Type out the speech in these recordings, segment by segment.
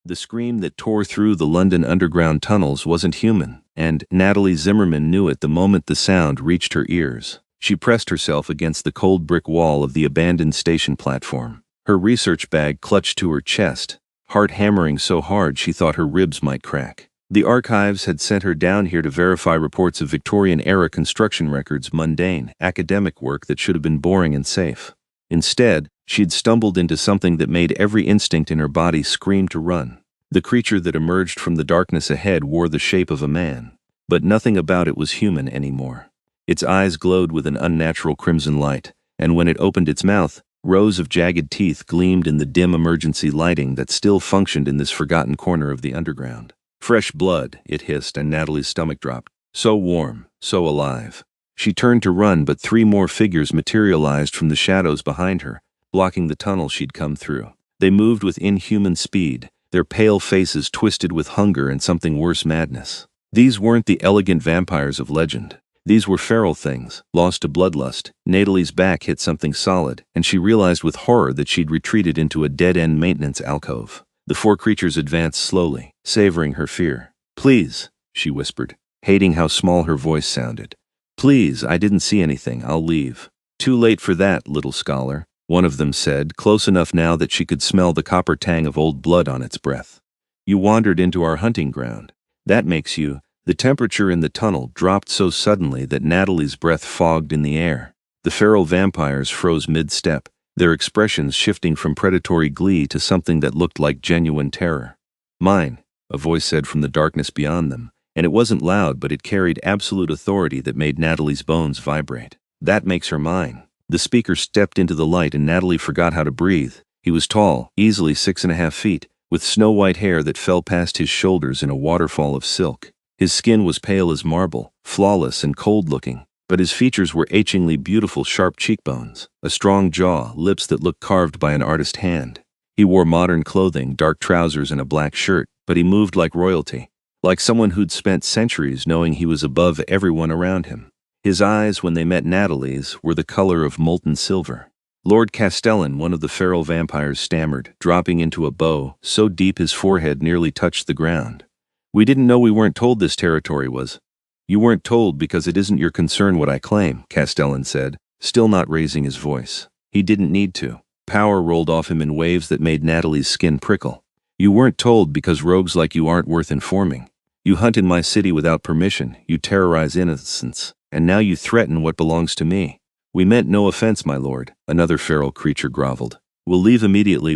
The scream that tore through the London underground tunnels wasn't human, and Natalie Zimmerman knew it the moment the sound reached her ears. She pressed herself against the cold brick wall of the abandoned station platform. Her research bag clutched to her chest, heart hammering so hard she thought her ribs might crack. The archives had sent her down here to verify reports of Victorian-era construction records, mundane, academic work that should have been boring and safe. Instead, she'd stumbled into something that made every instinct in her body scream to run. The creature that emerged from the darkness ahead wore the shape of a man, but nothing about it was human anymore. Its eyes glowed with an unnatural crimson light, and when it opened its mouth, rows of jagged teeth gleamed in the dim emergency lighting that still functioned in this forgotten corner of the underground. Fresh blood, it hissed, and Natalie's stomach dropped. So warm, so alive. She turned to run, but 3 more figures materialized from the shadows behind her, blocking the tunnel she'd come through. They moved with inhuman speed, their pale faces twisted with hunger and something worse, madness. These weren't the elegant vampires of legend. These were feral things, lost to bloodlust. Natalie's back hit something solid, and she realized with horror that she'd retreated into a dead-end maintenance alcove. The 4 creatures advanced slowly, savoring her fear. "Please," she whispered, hating how small her voice sounded. "Please, I didn't see anything, I'll leave." "Too late for that, little scholar," one of them said, close enough now that she could smell the copper tang of old blood on its breath. "You wandered into our hunting ground. That makes you—" The temperature in the tunnel dropped so suddenly that Natalie's breath fogged in the air. The feral vampires froze mid-step, their expressions shifting from predatory glee to something that looked like genuine terror. "Mine," a voice said from the darkness beyond them, and it wasn't loud, but it carried absolute authority that made Natalie's bones vibrate. "That makes her mine." The speaker stepped into the light and Natalie forgot how to breathe. He was tall, easily 6.5 feet, with snow-white hair that fell past his shoulders in a waterfall of silk. His skin was pale as marble, flawless and cold-looking, but his features were etchingly beautiful, sharp cheekbones, a strong jaw, lips that looked carved by an artist's hand. He wore modern clothing, dark trousers and a black shirt, but he moved like royalty, like someone who'd spent centuries knowing he was above everyone around him. His eyes, when they met Natalie's, were the color of molten silver. "Lord Castellan," one of the feral vampires stammered, dropping into a bow, so deep his forehead nearly touched the ground. "We didn't know, we weren't told this territory was—" "You weren't told because it isn't your concern what I claim," Castellan said, still not raising his voice. He didn't need to. Power rolled off him in waves that made Natalie's skin prickle. "You weren't told because rogues like you aren't worth informing. You hunt in my city without permission, you terrorize innocents, and now you threaten what belongs to me." "We meant no offense, my lord," another feral creature groveled. "We'll leave immediately,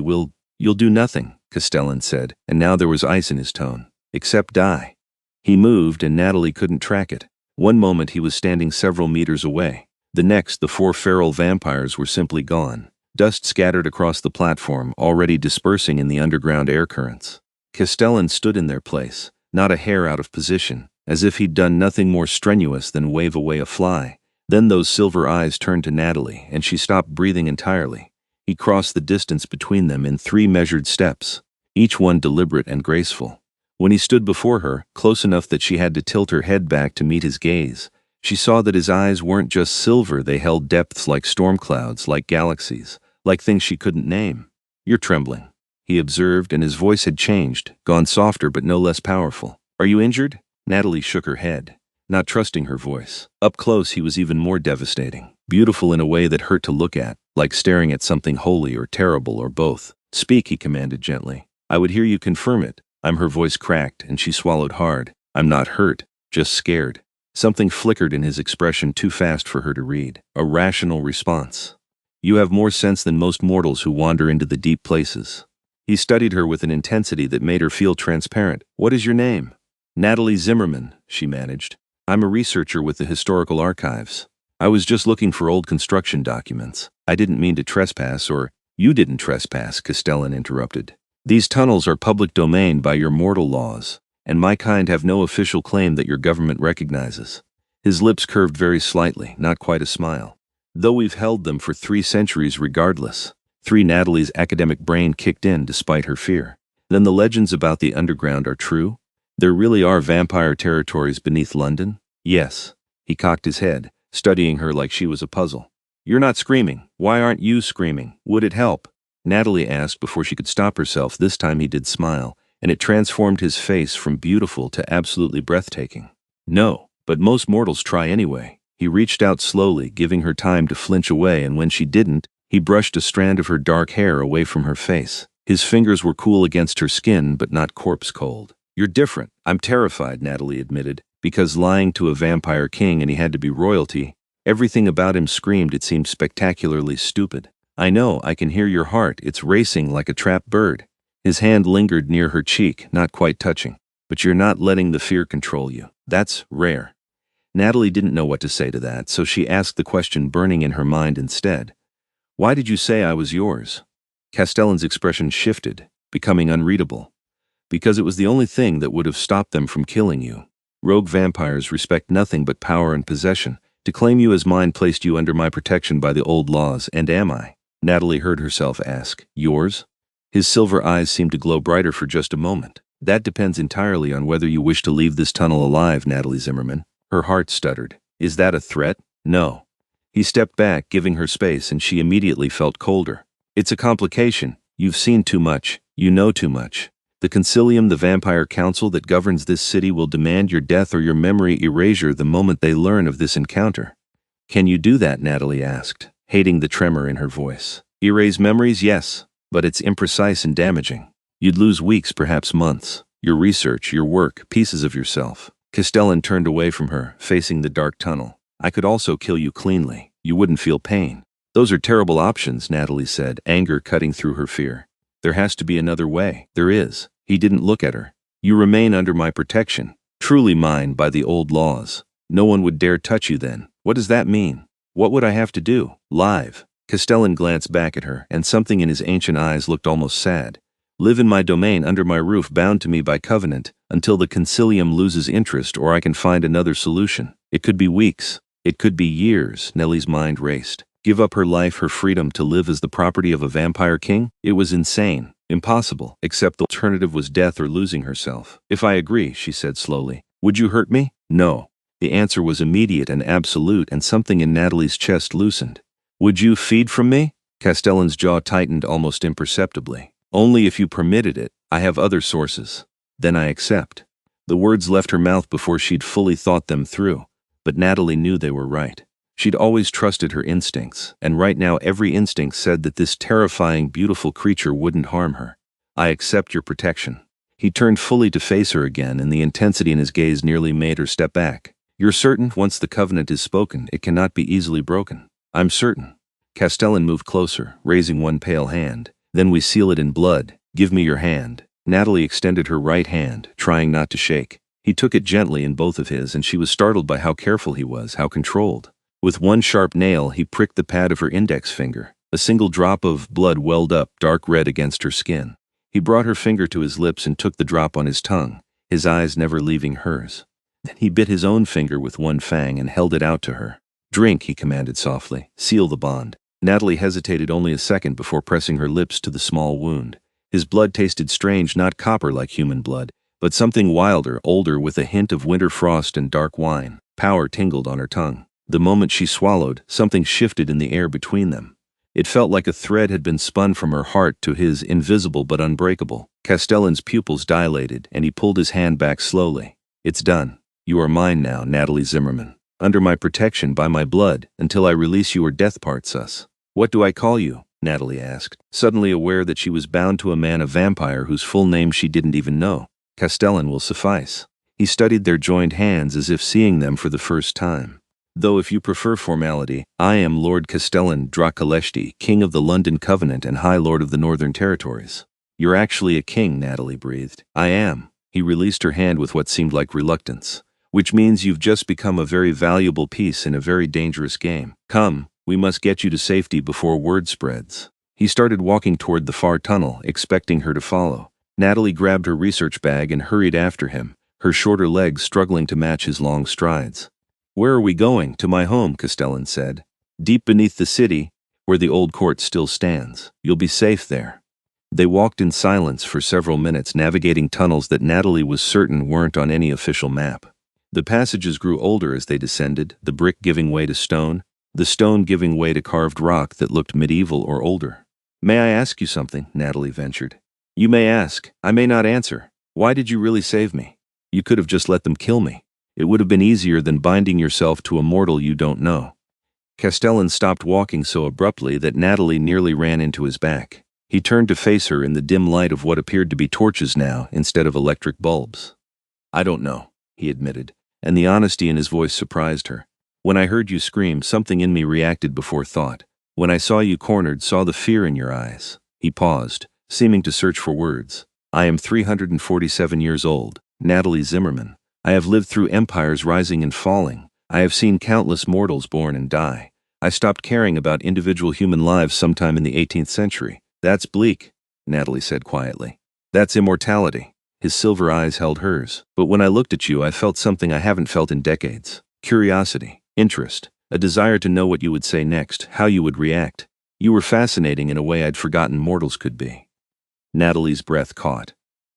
You'll do nothing," Castellan said, and now there was ice in his tone. "Except die." He moved and Natalie couldn't track it. One moment he was standing several meters away. The next, the 4 feral vampires were simply gone. Dust scattered across the platform, already dispersing in the underground air currents. Castellan stood in their place, not a hair out of position, as if he'd done nothing more strenuous than wave away a fly. Then those silver eyes turned to Natalie, and she stopped breathing entirely. He crossed the distance between them in 3 measured steps, each one deliberate and graceful. When he stood before her, close enough that she had to tilt her head back to meet his gaze, she saw that his eyes weren't just silver, they held depths like storm clouds, like galaxies, like things she couldn't name. "You're trembling," he observed, and his voice had changed, gone softer but no less powerful. "Are you injured?" Natalie shook her head, not trusting her voice. Up close he was even more devastating, beautiful in a way that hurt to look at, like staring at something holy or terrible or both. "Speak," he commanded gently. "I would hear you confirm it." Her voice cracked, and she swallowed hard. "I'm not hurt, just scared." Something flickered in his expression too fast for her to read. A rational response. "You have more sense than most mortals who wander into the deep places." He studied her with an intensity that made her feel transparent. "What is your name?" "Natalie Zimmerman," she managed. "I'm a researcher with the historical archives. I was just looking for old construction documents. I didn't mean to trespass, or—" "You didn't trespass," Castellan interrupted. "These tunnels are public domain by your mortal laws, and my kind have no official claim that your government recognizes." His lips curved very slightly, not quite a smile. "Though we've held them for 3 centuries regardless." Natalie's academic brain kicked in despite her fear. "Then the legends about the underground are true? There really are vampire territories beneath London?" "Yes." He cocked his head, studying her like she was a puzzle. "You're not screaming. Why aren't you screaming? Would it help?" Natalie asked before she could stop herself. This time he did smile, and it transformed his face from beautiful to absolutely breathtaking. No, but most mortals try anyway. He reached out slowly, giving her time to flinch away, and when she didn't, he brushed a strand of her dark hair away from her face. His fingers were cool against her skin, but not corpse cold. "You're different." "I'm terrified," Natalie admitted, because lying to a vampire king and he had to be royalty, everything about him screamed it seemed spectacularly stupid. "I know, I can hear your heart. It's racing like a trapped bird." His hand lingered near her cheek, not quite touching. "But you're not letting the fear control you. That's rare." Natalie didn't know what to say to that, so she asked the question burning in her mind instead. "Why did you say I was yours?" Castellan's expression shifted, becoming unreadable. "Because it was the only thing that would have stopped them from killing you. Rogue vampires respect nothing but power and possession. To claim you as mine placed you under my protection by the old laws, and am I?" Natalie heard herself ask. "Yours?" His silver eyes seemed to glow brighter for just a moment. "That depends entirely on whether you wish to leave this tunnel alive, Natalie Zimmerman." Her heart stuttered. "Is that a threat?" "No." He stepped back, giving her space, and she immediately felt colder. "It's a complication. You've seen too much. You know too much. The Concilium, the vampire council that governs this city, will demand your death or your memory erasure the moment they learn of this encounter." "Can you do that?" Natalie asked, hating the tremor in her voice. "Erase memories, yes, but it's imprecise and damaging. You'd lose weeks, perhaps months. Your research, your work, pieces of yourself." Castellan turned away from her, facing the dark tunnel. "I could also kill you cleanly. You wouldn't feel pain." "Those are terrible options," Natalie said, anger cutting through her fear. "There has to be another way." "There is." He didn't look at her. "You remain under my protection, truly mine by the old laws. No one would dare touch you then." "What does that mean? What would I have to do?" "Live." Castellan glanced back at her, and something in his ancient eyes looked almost sad. "Live in my domain under my roof, bound to me by covenant, until the Concilium loses interest or I can find another solution. It could be weeks. It could be years." Nellie's mind raced. Give up her life, her freedom, to live as the property of a vampire king? It was insane. Impossible, except the alternative was death or losing herself. "If I agree," she said slowly, "would you hurt me?" "No." The answer was immediate and absolute, and something in Natalie's chest loosened. "Would you feed from me?" Castellan's jaw tightened almost imperceptibly. "Only if you permitted it. I have other sources." "Then I accept." The words left her mouth before she'd fully thought them through, but Natalie knew they were right. She'd always trusted her instincts, and right now every instinct said that this terrifying, beautiful creature wouldn't harm her. "I accept your protection." He turned fully to face her again, and the intensity in his gaze nearly made her step back. "You're certain? Once the covenant is spoken, it cannot be easily broken." "I'm certain." Castellan moved closer, raising one pale hand. "Then we seal it in blood. Give me your hand." Natalie extended her right hand, trying not to shake. He took it gently in both of his, and she was startled by how careful he was, how controlled. With one sharp nail, he pricked the pad of her index finger. A single drop of blood welled up, dark red against her skin. He brought her finger to his lips and took the drop on his tongue, his eyes never leaving hers. Then he bit his own finger with one fang and held it out to her. "Drink," he commanded softly. "Seal the bond." Natalie hesitated only a second before pressing her lips to the small wound. His blood tasted strange, not copper like human blood, but something wilder, older, with a hint of winter frost and dark wine. Power tingled on her tongue. The moment she swallowed, something shifted in the air between them. It felt like a thread had been spun from her heart to his, invisible but unbreakable. Castellan's pupils dilated, and he pulled his hand back slowly. "It's done. You are mine now, Natalie Zimmerman. Under my protection, by my blood, until I release you or death parts us." "What do I call you?" Natalie asked, suddenly aware that she was bound to a man, a vampire whose full name she didn't even know. "Castellan will suffice." He studied their joined hands as if seeing them for the first time. "Though if you prefer formality, I am Lord Castellan Draculeshti, King of the London Covenant and High Lord of the Northern Territories." "You're actually a king," Natalie breathed. "I am." He released her hand with what seemed like reluctance. "Which means you've just become a very valuable piece in a very dangerous game. Come, we must get you to safety before word spreads." He started walking toward the far tunnel, expecting her to follow. Natalie grabbed her research bag and hurried after him, her shorter legs struggling to match his long strides. "Where are we going?" "To my home," Castellan said. "Deep beneath the city, where the old court still stands. You'll be safe there." They walked in silence for several minutes, navigating tunnels that Natalie was certain weren't on any official map. The passages grew older as they descended, the brick giving way to stone, the stone giving way to carved rock that looked medieval or older. "May I ask you something?" Natalie ventured. "You may ask. I may not answer." Why did you really save me? You could have just let them kill me. It would have been easier than binding yourself to a mortal you don't know. Castellan stopped walking so abruptly that Natalie nearly ran into his back. He turned to face her in the dim light of what appeared to be torches now instead of electric bulbs. I don't know, he admitted, and the honesty in his voice surprised her. When I heard you scream, something in me reacted before thought. When I saw you cornered, saw the fear in your eyes. He paused, seeming to search for words. I am 347 years old, Natalie Zimmerman. I have lived through empires rising and falling. I have seen countless mortals born and die. I stopped caring about individual human lives sometime in the 18th century. That's bleak, Natalie said quietly. That's immortality. His silver eyes held hers. But when I looked at you, I felt something I haven't felt in decades. Curiosity, interest, a desire to know what you would say next, how you would react. You were fascinating in a way I'd forgotten mortals could be. Natalie's breath caught.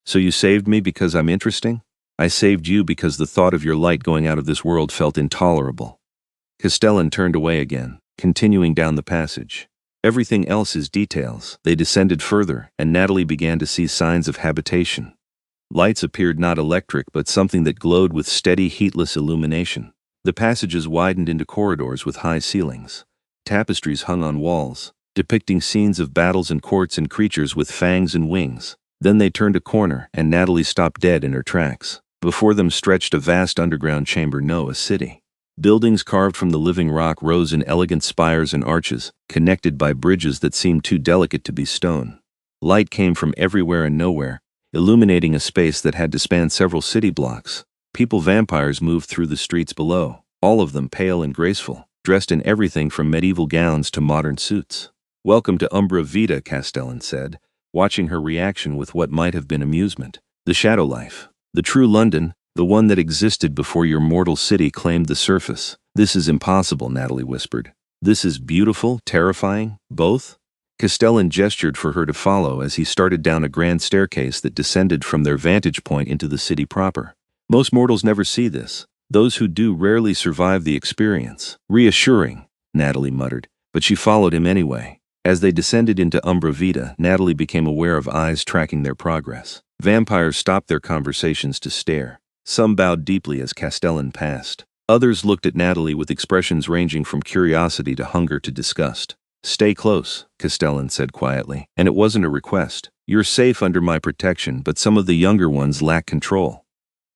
So you saved me because I'm interesting? I saved you because the thought of your light going out of this world felt intolerable. Castellan turned away again, continuing down the passage. Everything else is details. They descended further, and Natalie began to see signs of habitation. Lights appeared, not electric, but something that glowed with steady, heatless illumination. The passages widened into corridors with high ceilings. Tapestries hung on walls, depicting scenes of battles and courts and creatures with fangs and wings. Then they turned a corner, and Natalie stopped dead in her tracks. Before them stretched a vast underground chamber, a city. Buildings carved from the living rock rose in elegant spires and arches, connected by bridges that seemed too delicate to be stone. Light came from everywhere and nowhere, illuminating a space that had to span several city blocks. People vampires moved through the streets below, all of them pale and graceful, dressed in everything from medieval gowns to modern suits. Welcome to Umbra Vita, Castellan said, watching her reaction with what might have been amusement. The shadow life. The true London, the one that existed before your mortal city claimed the surface. This is impossible, Natalie whispered. This is beautiful, terrifying, both? Castellan gestured for her to follow as he started down a grand staircase that descended from their vantage point into the city proper. Most mortals never see this. Those who do rarely survive the experience. Reassuring, Natalie muttered, but she followed him anyway. As they descended into Umbra Vita, Natalie became aware of eyes tracking their progress. Vampires stopped their conversations to stare. Some bowed deeply as Castellan passed. Others looked at Natalie with expressions ranging from curiosity to hunger to disgust. Stay close, Castellan said quietly, and it wasn't a request. You're safe under my protection, but some of the younger ones lack control.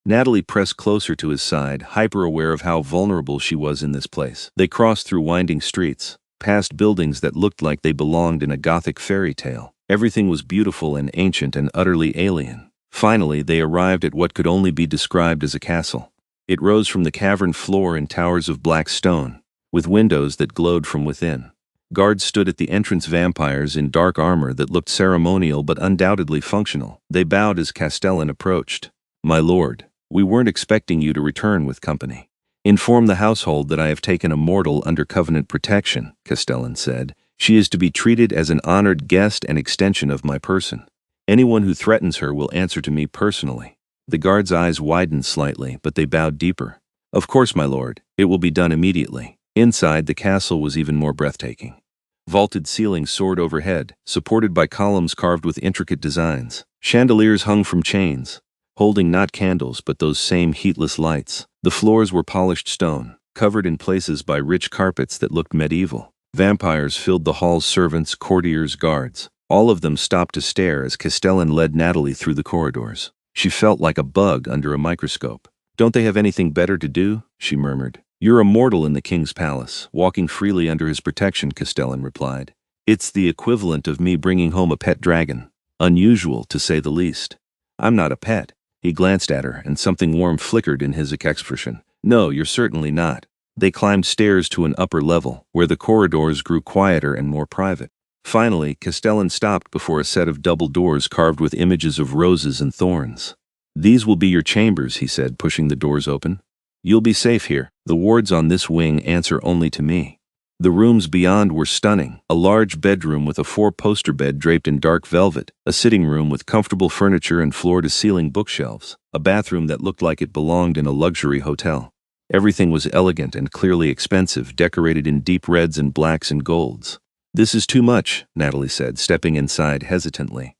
Natalie pressed closer to his side, hyper-aware of how vulnerable she was in this place. They crossed through winding streets, past buildings that looked like they belonged in a Gothic fairy tale. Everything was beautiful and ancient and utterly alien. Finally, they arrived at what could only be described as a castle. It rose from the cavern floor in towers of black stone, with windows that glowed from within. Guards stood at the entrance, vampires in dark armor that looked ceremonial but undoubtedly functional. They bowed as Castellan approached. My lord, we weren't expecting you to return with company. Inform the household that I have taken a mortal under covenant protection, Castellan said. She is to be treated as an honored guest and extension of my person. Anyone who threatens her will answer to me personally. The guard's eyes widened slightly, but they bowed deeper. Of course, my lord, it will be done immediately. Inside, the castle was even more breathtaking. Vaulted ceilings soared overhead, supported by columns carved with intricate designs. Chandeliers hung from chains, holding not candles but those same heatless lights. The floors were polished stone, covered in places by rich carpets that looked medieval. Vampires filled the hall's, servants, courtiers, guards. All of them stopped to stare as Castellan led Natalie through the corridors. She felt like a bug under a microscope. Don't they have anything better to do? She murmured. You're a mortal in the king's palace, walking freely under his protection, Castellan replied. It's the equivalent of me bringing home a pet dragon. Unusual, to say the least. I'm not a pet. He glanced at her, and something warm flickered in his expression. No, you're certainly not. They climbed stairs to an upper level, where the corridors grew quieter and more private. Finally, Castellan stopped before a set of double doors carved with images of roses and thorns. These will be your chambers, he said, pushing the doors open. You'll be safe here. The wards on this wing answer only to me. The rooms beyond were stunning. A large bedroom with a 4-poster bed draped in dark velvet, a sitting room with comfortable furniture and floor-to-ceiling bookshelves, a bathroom that looked like it belonged in a luxury hotel. Everything was elegant and clearly expensive, decorated in deep reds and blacks and golds. This is too much, Natalie said, stepping inside hesitantly.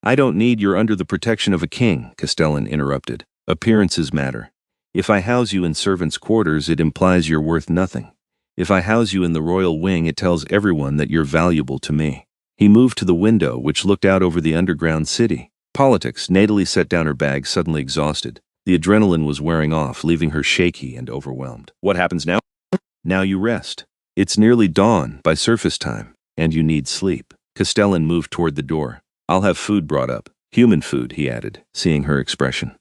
I don't need you're under the protection of a king, Castellan interrupted. Appearances matter. If I house you in servants' quarters, it implies you're worth nothing. If I house you in the royal wing, it tells everyone that you're valuable to me. He moved to the window, which looked out over the underground city. Politics. Natalie set down her bag, suddenly exhausted. The adrenaline was wearing off, leaving her shaky and overwhelmed. What happens now? Now you rest. It's nearly dawn by surface time, and you need sleep. Castellan moved toward the door. I'll have food brought up. Human food, he added, seeing her expression.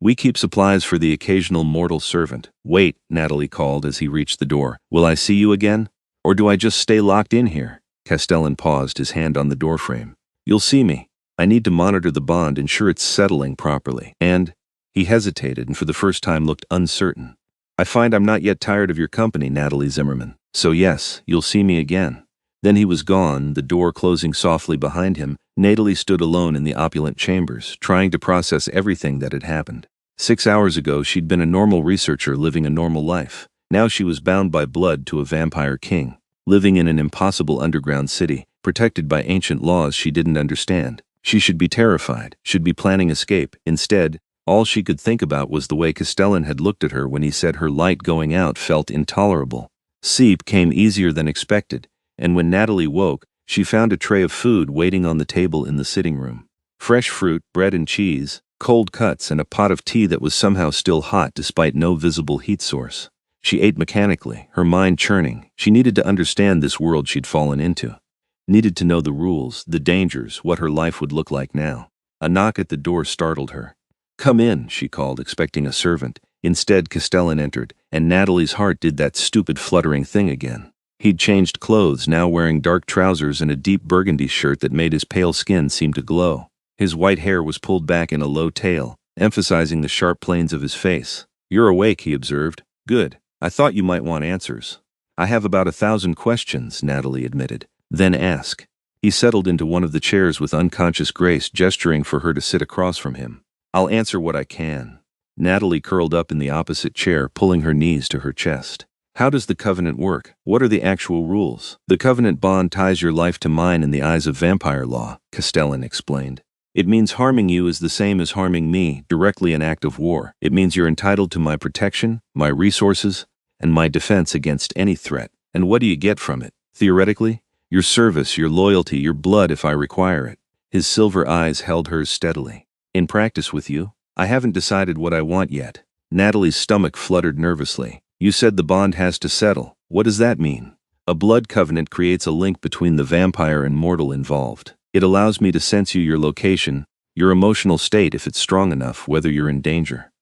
We keep supplies for the occasional mortal servant. Wait, Natalie called as he reached the door. Will I see you again? Or do I just stay locked in here? Castellan paused, his hand on the doorframe. You'll see me. I need to monitor the bond, ensure it's settling properly. And he hesitated and for the first time looked uncertain. I find I'm not yet tired of your company, Natalie Zimmerman. So yes, you'll see me again. Then he was gone, the door closing softly behind him. Natalie stood alone in the opulent chambers, trying to process everything that had happened. 6 hours ago, she'd been a normal researcher living a normal life. Now she was bound by blood to a vampire king, living in an impossible underground city, protected by ancient laws she didn't understand. She should be terrified, should be planning escape. Instead, all she could think about was the way Castellan had looked at her when he said her light going out felt intolerable. Sleep came easier than expected, and when Natalie woke, she found a tray of food waiting on the table in the sitting room. Fresh fruit, bread and cheese, cold cuts, and a pot of tea that was somehow still hot despite no visible heat source. She ate mechanically, her mind churning. She needed to understand this world she'd fallen into. Needed to know the rules, the dangers, what her life would look like now. A knock at the door startled her. Come in, she called, expecting a servant. Instead, Castellan entered, and Natalie's heart did that stupid fluttering thing again. He'd changed clothes, now wearing dark trousers and a deep burgundy shirt that made his pale skin seem to glow. His white hair was pulled back in a low tail, emphasizing the sharp planes of his face. You're awake, he observed. Good. I thought you might want answers. I have about 1,000 questions, Natalie admitted. Then ask. He settled into one of the chairs with unconscious grace, gesturing for her to sit across from him. I'll answer what I can. Natalie curled up in the opposite chair, pulling her knees to her chest. How does the covenant work? What are the actual rules? The covenant bond ties your life to mine in the eyes of vampire law, Castellan explained. It means harming you is the same as harming me, directly an act of war. It means you're entitled to my protection, my resources, and my defense against any threat. And what do you get from it? Theoretically, your service, your loyalty, your blood if I require it. His silver eyes held hers steadily. In practice with you, I haven't decided what I want yet. Natalie's stomach fluttered nervously. You said the bond has to settle. What does that mean? A blood covenant creates a link between the vampire and mortal involved. It allows me to sense you, your location, your emotional state if it's strong enough, whether you're in danger.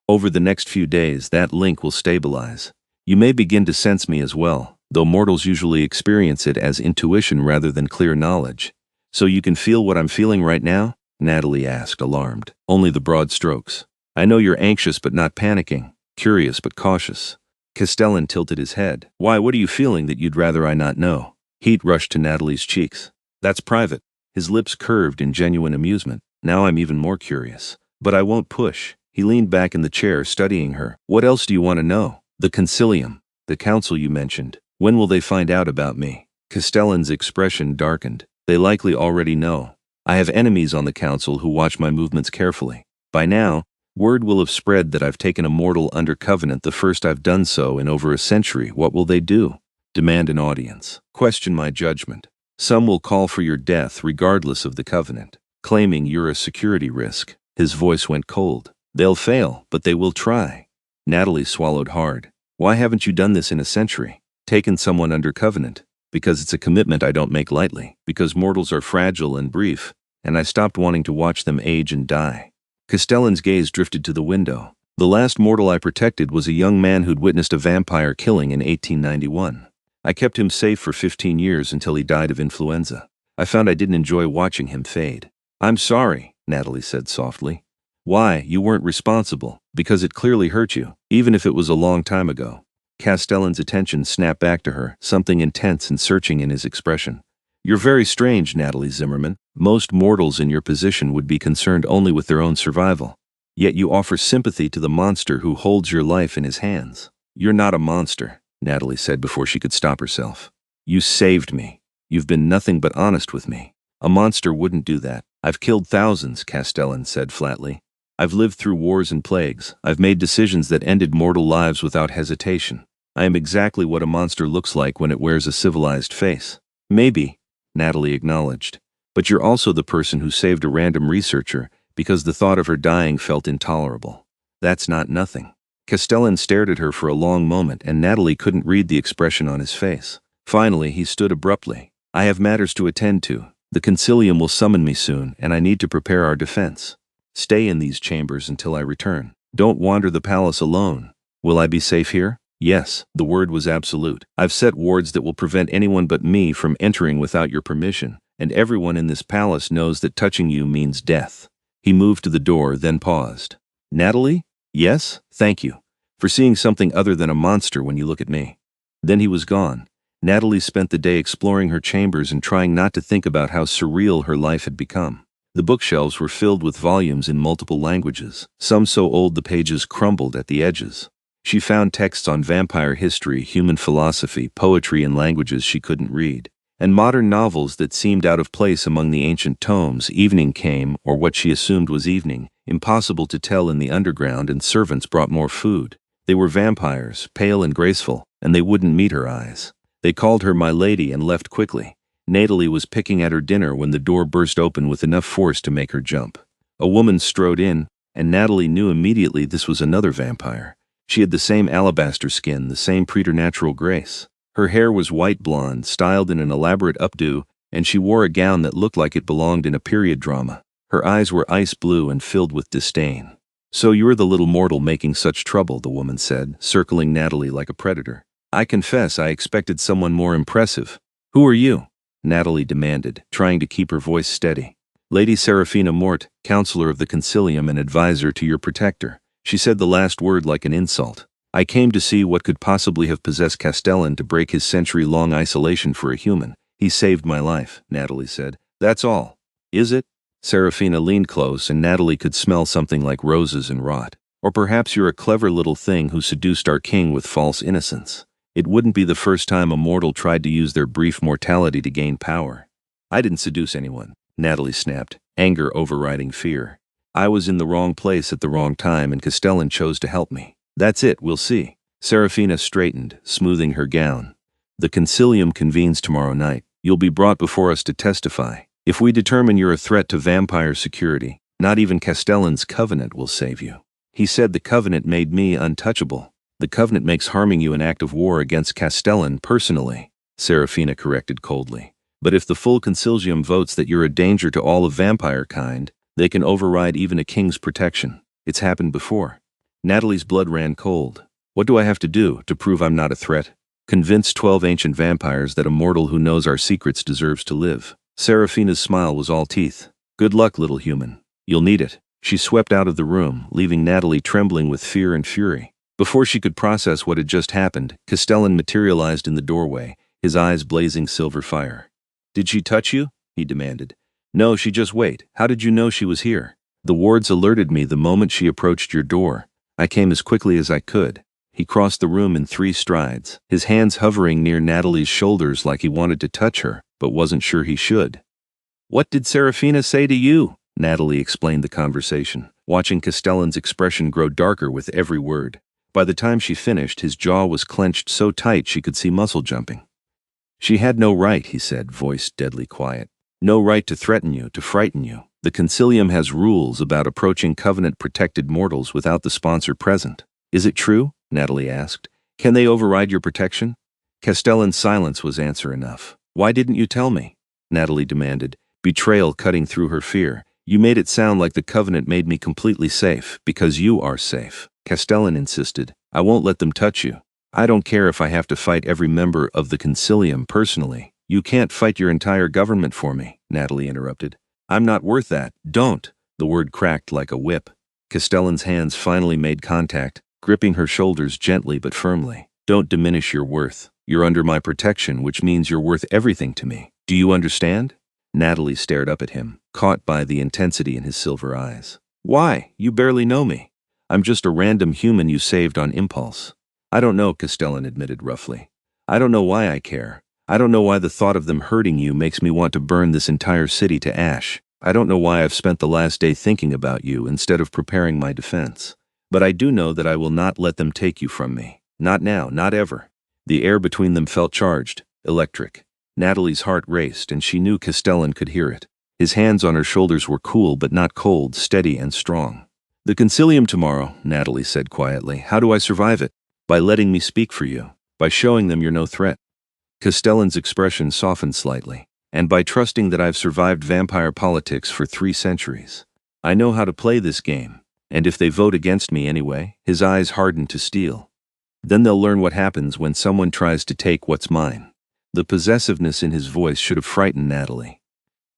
Over the next few days, that link will stabilize. You may begin to sense me as well, though mortals usually experience it as intuition rather than clear knowledge. So you can feel what I'm feeling right now? Natalie asked, alarmed. Only the broad strokes. I know you're anxious but not panicking, curious but cautious. Castellan tilted his head. Why, what are you feeling that you'd rather I not know? Heat rushed to Natalie's cheeks. That's private. His lips curved in genuine amusement. Now I'm even more curious. But I won't push. He leaned back in the chair, studying her. What else do you want to know? The concilium. The council you mentioned. When will they find out about me? Castellan's expression darkened. They likely already know. I have enemies on the council who watch my movements carefully. By now, word will have spread that I've taken a mortal under covenant, the first I've done so in over a century. What will they do? Demand an audience. Question my judgment. Some will call for your death regardless of the covenant, claiming you're a security risk. His voice went cold. They'll fail, but they will try. Natalie swallowed hard. Why haven't you done this in a century? Taken someone under covenant? Because it's a commitment I don't make lightly. Because mortals are fragile and brief, and I stopped wanting to watch them age and die. Castellan's gaze drifted to the window. The last mortal I protected was a young man who'd witnessed a vampire killing in 1891. I kept him safe for 15 years until he died of influenza. I found I didn't enjoy watching him fade. I'm sorry, Natalie said softly. Why? You weren't responsible. Because it clearly hurt you, even if it was a long time ago. Castellan's attention snapped back to her, something intense and searching in his expression. You're very strange, Natalie Zimmerman. Most mortals in your position would be concerned only with their own survival. Yet you offer sympathy to the monster who holds your life in his hands. You're not a monster, Natalie said before she could stop herself. You saved me. You've been nothing but honest with me. A monster wouldn't do that. I've killed thousands, Castellan said flatly. I've lived through wars and plagues. I've made decisions that ended mortal lives without hesitation. I am exactly what a monster looks like when it wears a civilized face. Maybe, Natalie acknowledged. But you're also the person who saved a random researcher because the thought of her dying felt intolerable. That's not nothing. Castellan stared at her for a long moment, and Natalie couldn't read the expression on his face. Finally, he stood abruptly. I have matters to attend to. The Concilium will summon me soon, and I need to prepare our defense. Stay in these chambers until I return. Don't wander the palace alone. Will I be safe here? Yes, the word was absolute. I've set wards that will prevent anyone but me from entering without your permission, and everyone in this palace knows that touching you means death. He moved to the door, then paused. Natalie? Yes, thank you. For seeing something other than a monster when you look at me. Then he was gone. Natalie spent the day exploring her chambers and trying not to think about how surreal her life had become. The bookshelves were filled with volumes in multiple languages, some so old the pages crumbled at the edges. She found texts on vampire history, human philosophy, poetry in languages she couldn't read, and modern novels that seemed out of place among the ancient tomes. Evening came, or what she assumed was evening, impossible to tell in the underground, and servants brought more food. They were vampires, pale and graceful, and they wouldn't meet her eyes. They called her my lady and left quickly. Natalie was picking at her dinner when the door burst open with enough force to make her jump. A woman strode in, and Natalie knew immediately this was another vampire. She had the same alabaster skin, the same preternatural grace. Her hair was white blonde, styled in an elaborate updo, and she wore a gown that looked like it belonged in a period drama. Her eyes were ice blue and filled with disdain. So you're the little mortal making such trouble, the woman said, circling Natalie like a predator. I confess I expected someone more impressive. Who are you? Natalie demanded, trying to keep her voice steady. Lady Serafina Mort, counselor of the Concilium and advisor to your protector. She said the last word like an insult. I came to see what could possibly have possessed Castellan to break his century-long isolation for a human. He saved my life, Natalie said. That's all. Is it? Serafina leaned close, and Natalie could smell something like roses and rot. Or perhaps you're a clever little thing who seduced our king with false innocence. It wouldn't be the first time a mortal tried to use their brief mortality to gain power. I didn't seduce anyone, Natalie snapped, anger overriding fear. I was in the wrong place at the wrong time, and Castellan chose to help me. That's it, we'll see. Serafina straightened, smoothing her gown. The Concilium convenes tomorrow night. You'll be brought before us to testify. If we determine you're a threat to vampire security, not even Castellan's covenant will save you. He said the covenant made me untouchable. The covenant makes harming you an act of war against Castellan personally, Serafina corrected coldly. But if the full Concilium votes that you're a danger to all of vampire kind, they can override even a king's protection. It's happened before. Natalie's blood ran cold. What do I have to do to prove I'm not a threat? Convince 12 ancient vampires that a mortal who knows our secrets deserves to live. Serafina's smile was all teeth. Good luck, little human. You'll need it. She swept out of the room, leaving Natalie trembling with fear and fury. Before she could process what had just happened, Castellan materialized in the doorway, his eyes blazing silver fire. Did she touch you? He demanded. No, she just wait. How did you know she was here? The wards alerted me the moment she approached your door. I came as quickly as I could. He crossed the room in 3 strides, his hands hovering near Natalie's shoulders like he wanted to touch her, but wasn't sure he should. What did Serafina say to you? Natalie explained the conversation, watching Castellan's expression grow darker with every word. By the time she finished, his jaw was clenched so tight she could see muscle jumping. She had no right, he said, voice deadly quiet. No right to threaten you, to frighten you. The Concilium has rules about approaching covenant-protected mortals without the sponsor present. Is it true? Natalie asked. Can they override your protection? Castellan's silence was answer enough. Why didn't you tell me? Natalie demanded, betrayal cutting through her fear. You made it sound like the covenant made me completely safe, because you are safe. Castellan insisted. I won't let them touch you. I don't care if I have to fight every member of the Concilium personally. You can't fight your entire government for me, Natalie interrupted. I'm not worth that. Don't. The word cracked like a whip. Castellan's hands finally made contact, gripping her shoulders gently but firmly. Don't diminish your worth. You're under my protection, which means you're worth everything to me. Do you understand? Natalie stared up at him, caught by the intensity in his silver eyes. Why? You barely know me. I'm just a random human you saved on impulse. I don't know, Castellan admitted roughly. I don't know why I care. I don't know why the thought of them hurting you makes me want to burn this entire city to ash. I don't know why I've spent the last day thinking about you instead of preparing my defense. But I do know that I will not let them take you from me. Not now, not ever. The air between them felt charged, electric. Natalie's heart raced, and she knew Castellan could hear it. His hands on her shoulders were cool but not cold, steady and strong. The concilium tomorrow, Natalie said quietly. How do I survive it? By letting me speak for you. By showing them you're no threat. Castellan's expression softened slightly. And by trusting that I've survived vampire politics for 3 centuries. I know how to play this game. And if they vote against me anyway, his eyes hardened to steel. Then they'll learn what happens when someone tries to take what's mine. The possessiveness in his voice should have frightened Natalie.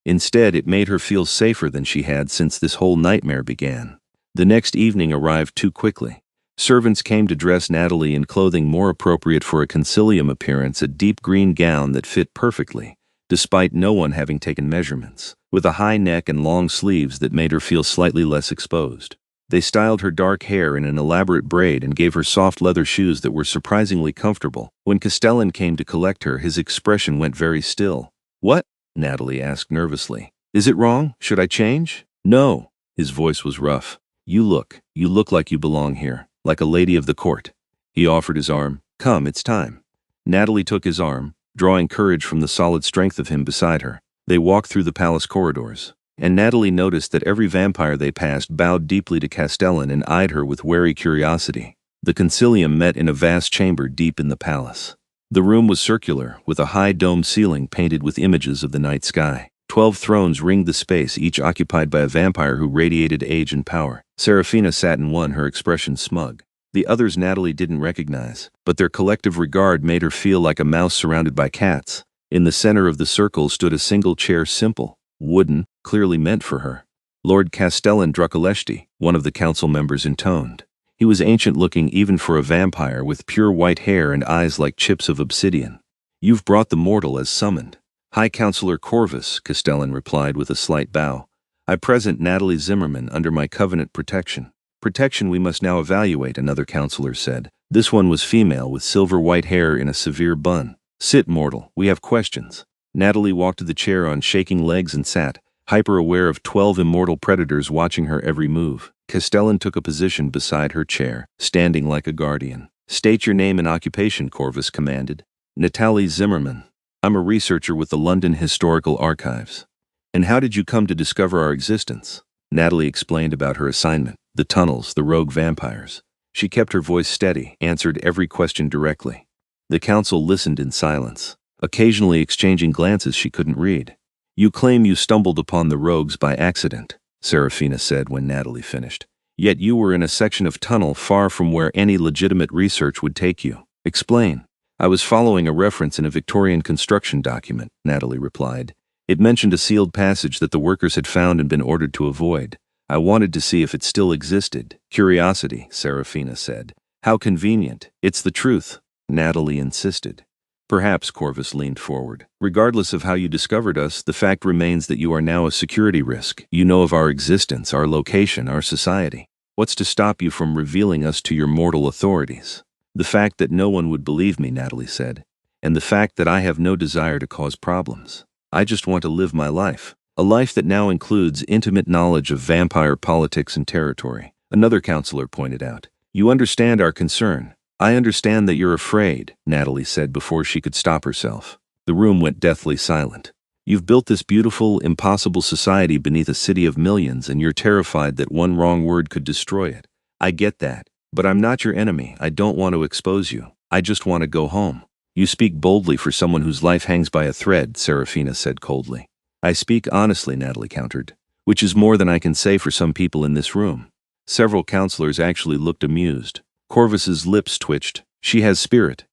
Instead, it made her feel safer than she had since this whole nightmare began. The next evening arrived too quickly. Servants came to dress Natalie in clothing more appropriate for a concilium appearance, a deep green gown that fit perfectly, despite no one having taken measurements, with a high neck and long sleeves that made her feel slightly less exposed. They styled her dark hair in an elaborate braid and gave her soft leather shoes that were surprisingly comfortable. When Castellan came to collect her, his expression went very still. What? Natalie asked nervously. Is it wrong? Should I change? No. His voice was rough. You look like you belong here, like a lady of the court. He offered his arm. Come, it's time. Natalie took his arm, drawing courage from the solid strength of him beside her. They walked through the palace corridors. And Natalie noticed that every vampire they passed bowed deeply to Castellan and eyed her with wary curiosity. The concilium met in a vast chamber deep in the palace. The room was circular, with a high domed ceiling painted with images of the night sky. 12 thrones ringed the space, each occupied by a vampire who radiated age and power. Serafina sat in one, her expression smug. The others Natalie didn't recognize, but their collective regard made her feel like a mouse surrounded by cats. In the center of the circle stood a single chair, simple, wooden, clearly meant for her. Lord Castellan Druckaleshti, one of the council members, intoned. He was ancient-looking even for a vampire, with pure white hair and eyes like chips of obsidian. You've brought the mortal as summoned. High Counselor Corvus, Castellan replied with a slight bow. I present Natalie Zimmerman under my covenant protection. Protection we must now evaluate, another counselor said. This one was female with silver white hair in a severe bun. Sit, mortal, we have questions. Natalie walked to the chair on shaking legs and sat, hyper-aware of 12 immortal predators watching her every move. Castellan took a position beside her chair, standing like a guardian. State your name and occupation, Corvus commanded. Natalie Zimmerman. I'm a researcher with the London Historical Archives. And how did you come to discover our existence? Natalie explained about her assignment, the tunnels, the rogue vampires. She kept her voice steady, answered every question directly. The council listened in silence, occasionally exchanging glances she couldn't read. You claim you stumbled upon the rogues by accident, Serafina said when Natalie finished. Yet you were in a section of tunnel far from where any legitimate research would take you. Explain. I was following a reference in a Victorian construction document, Natalie replied. It mentioned a sealed passage that the workers had found and been ordered to avoid. I wanted to see if it still existed. Curiosity, Serafina said. How convenient. It's the truth, Natalie insisted. Perhaps, Corvus leaned forward. Regardless of how you discovered us, the fact remains that you are now a security risk. You know of our existence, our location, our society. What's to stop you from revealing us to your mortal authorities? The fact that no one would believe me, Natalie said. And the fact that I have no desire to cause problems. I just want to live my life. A life that now includes intimate knowledge of vampire politics and territory. Another counselor pointed out. You understand our concern. I understand that you're afraid, Natalie said before she could stop herself. The room went deathly silent. You've built this beautiful, impossible society beneath a city of millions, and you're terrified that one wrong word could destroy it. I get that. But I'm not your enemy. I don't want to expose you. I just want to go home. You speak boldly for someone whose life hangs by a thread, Serafina said coldly. I speak honestly, Natalie countered, which is more than I can say for some people in this room. Several counselors actually looked amused. Corvus's lips twitched. She has spirit.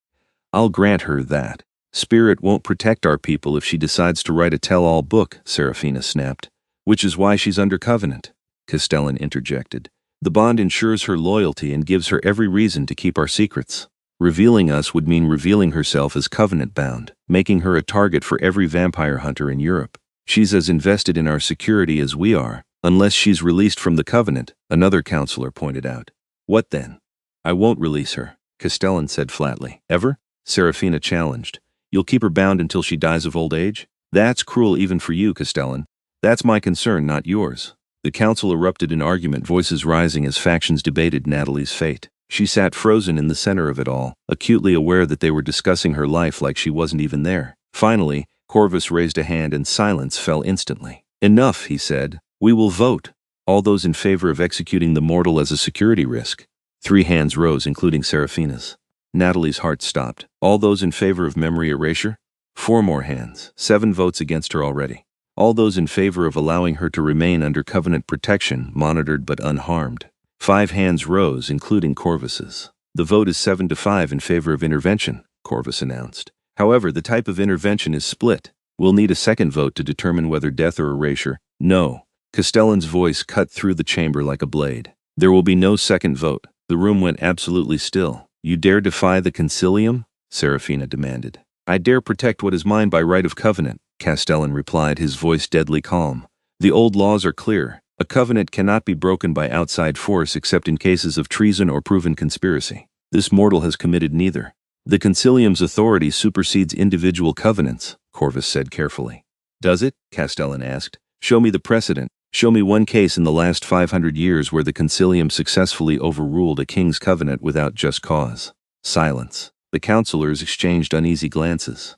I'll grant her that. Spirit won't protect our people if she decides to write a tell-all book, Serafina snapped. Which is why she's under covenant, Castellan interjected. The bond ensures her loyalty and gives her every reason to keep our secrets. Revealing us would mean revealing herself as covenant-bound, making her a target for every vampire hunter in Europe. She's as invested in our security as we are, unless she's released from the covenant, another counselor pointed out. What then? I won't release her, Castellan said flatly. Ever? Serafina challenged. You'll keep her bound until she dies of old age? That's cruel even for you, Castellan. That's my concern, not yours. The council erupted in argument, voices rising as factions debated Natalie's fate. She sat frozen in the center of it all, acutely aware that they were discussing her life like she wasn't even there. Finally, Corvus raised a hand and silence fell instantly. Enough, he said. We will vote. All those in favor of executing the mortal as a security risk. 3 hands rose, including Seraphina's. Natalie's heart stopped. All those in favor of memory erasure? 4 more hands. 7 votes against her already. All those in favor of allowing her to remain under covenant protection, monitored but unharmed. 5 hands rose, including Corvus's. The vote is 7-5 in favor of intervention, Corvus announced. However, the type of intervention is split. We'll need a second vote to determine whether death or erasure. No. Castellan's voice cut through the chamber like a blade. There will be no second vote. The room went absolutely still. You dare defy the concilium? Seraphina demanded. I dare protect what is mine by right of covenant, Castellan replied, his voice deadly calm. The old laws are clear. A covenant cannot be broken by outside force except in cases of treason or proven conspiracy. This mortal has committed neither. The concilium's authority supersedes individual covenants, Corvus said carefully. Does it? Castellan asked. Show me the precedent. Show me one case in the last 500 years where the concilium successfully overruled a king's covenant without just cause. Silence. The councillors exchanged uneasy glances.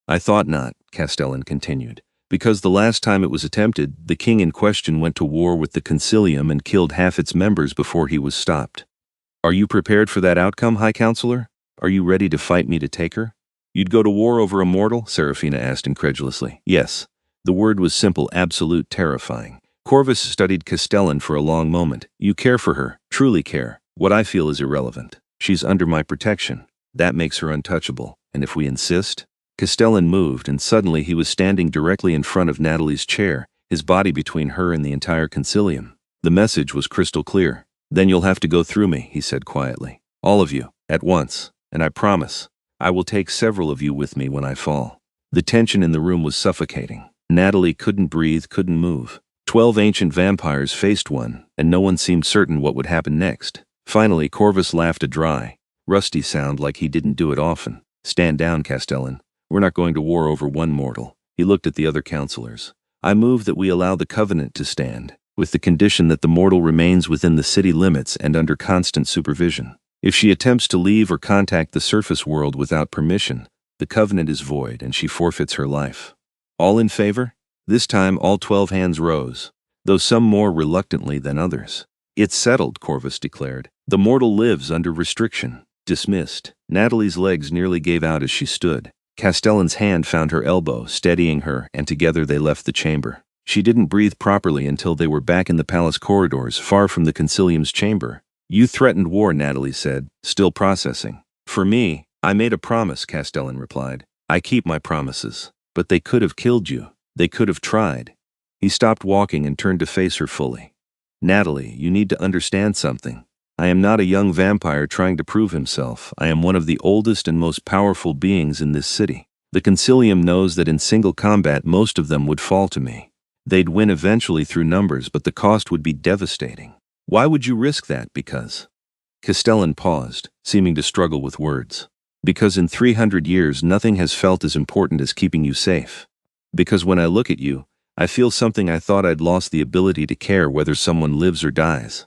I thought not, Castellan continued. Because the last time it was attempted, the king in question went to war with the concilium and killed half its members before he was stopped. Are you prepared for that outcome, High Counselor? Are you ready to fight me to take her? You'd go to war over a mortal? Seraphina asked incredulously. Yes. The word was simple, absolute, terrifying. Corvus studied Castellan for a long moment. You care for her, truly care. What I feel is irrelevant. She's under my protection. That makes her untouchable. And if we insist? Castellan moved, and suddenly he was standing directly in front of Natalie's chair, his body between her and the entire concilium. The message was crystal clear. Then you'll have to go through me, he said quietly. All of you, at once. And I promise, I will take several of you with me when I fall. The tension in the room was suffocating. Natalie couldn't breathe, couldn't move. 12 ancient vampires faced one, and no one seemed certain what would happen next. Finally, Corvus laughed a dry, rusty sound like he didn't do it often. Stand down, Castellan. We're not going to war over one mortal. He looked at the other counselors. I move that we allow the covenant to stand, with the condition that the mortal remains within the city limits and under constant supervision. If she attempts to leave or contact the surface world without permission, the covenant is void and she forfeits her life. All in favor? This time all 12 hands rose, though some more reluctantly than others. It's settled, Corvus declared. The mortal lives under restriction. Dismissed. Natalie's legs nearly gave out as she stood. Castellan's hand found her elbow, steadying her, and together they left the chamber. She didn't breathe properly until they were back in the palace corridors, far from the concilium's chamber. You threatened war, Natalie said, still processing. For me, I made a promise, Castellan replied. I keep my promises. But they could have killed you. They could have tried. He stopped walking and turned to face her fully. Natalie, you need to understand something. I am not a young vampire trying to prove himself. I am one of the oldest and most powerful beings in this city. The concilium knows that in single combat most of them would fall to me. They'd win eventually through numbers, but the cost would be devastating. Why would you risk that? Because... Castellan paused, seeming to struggle with words. Because in 300 years nothing has felt as important as keeping you safe. Because when I look at you, I feel something I thought I'd lost the ability to care whether someone lives or dies.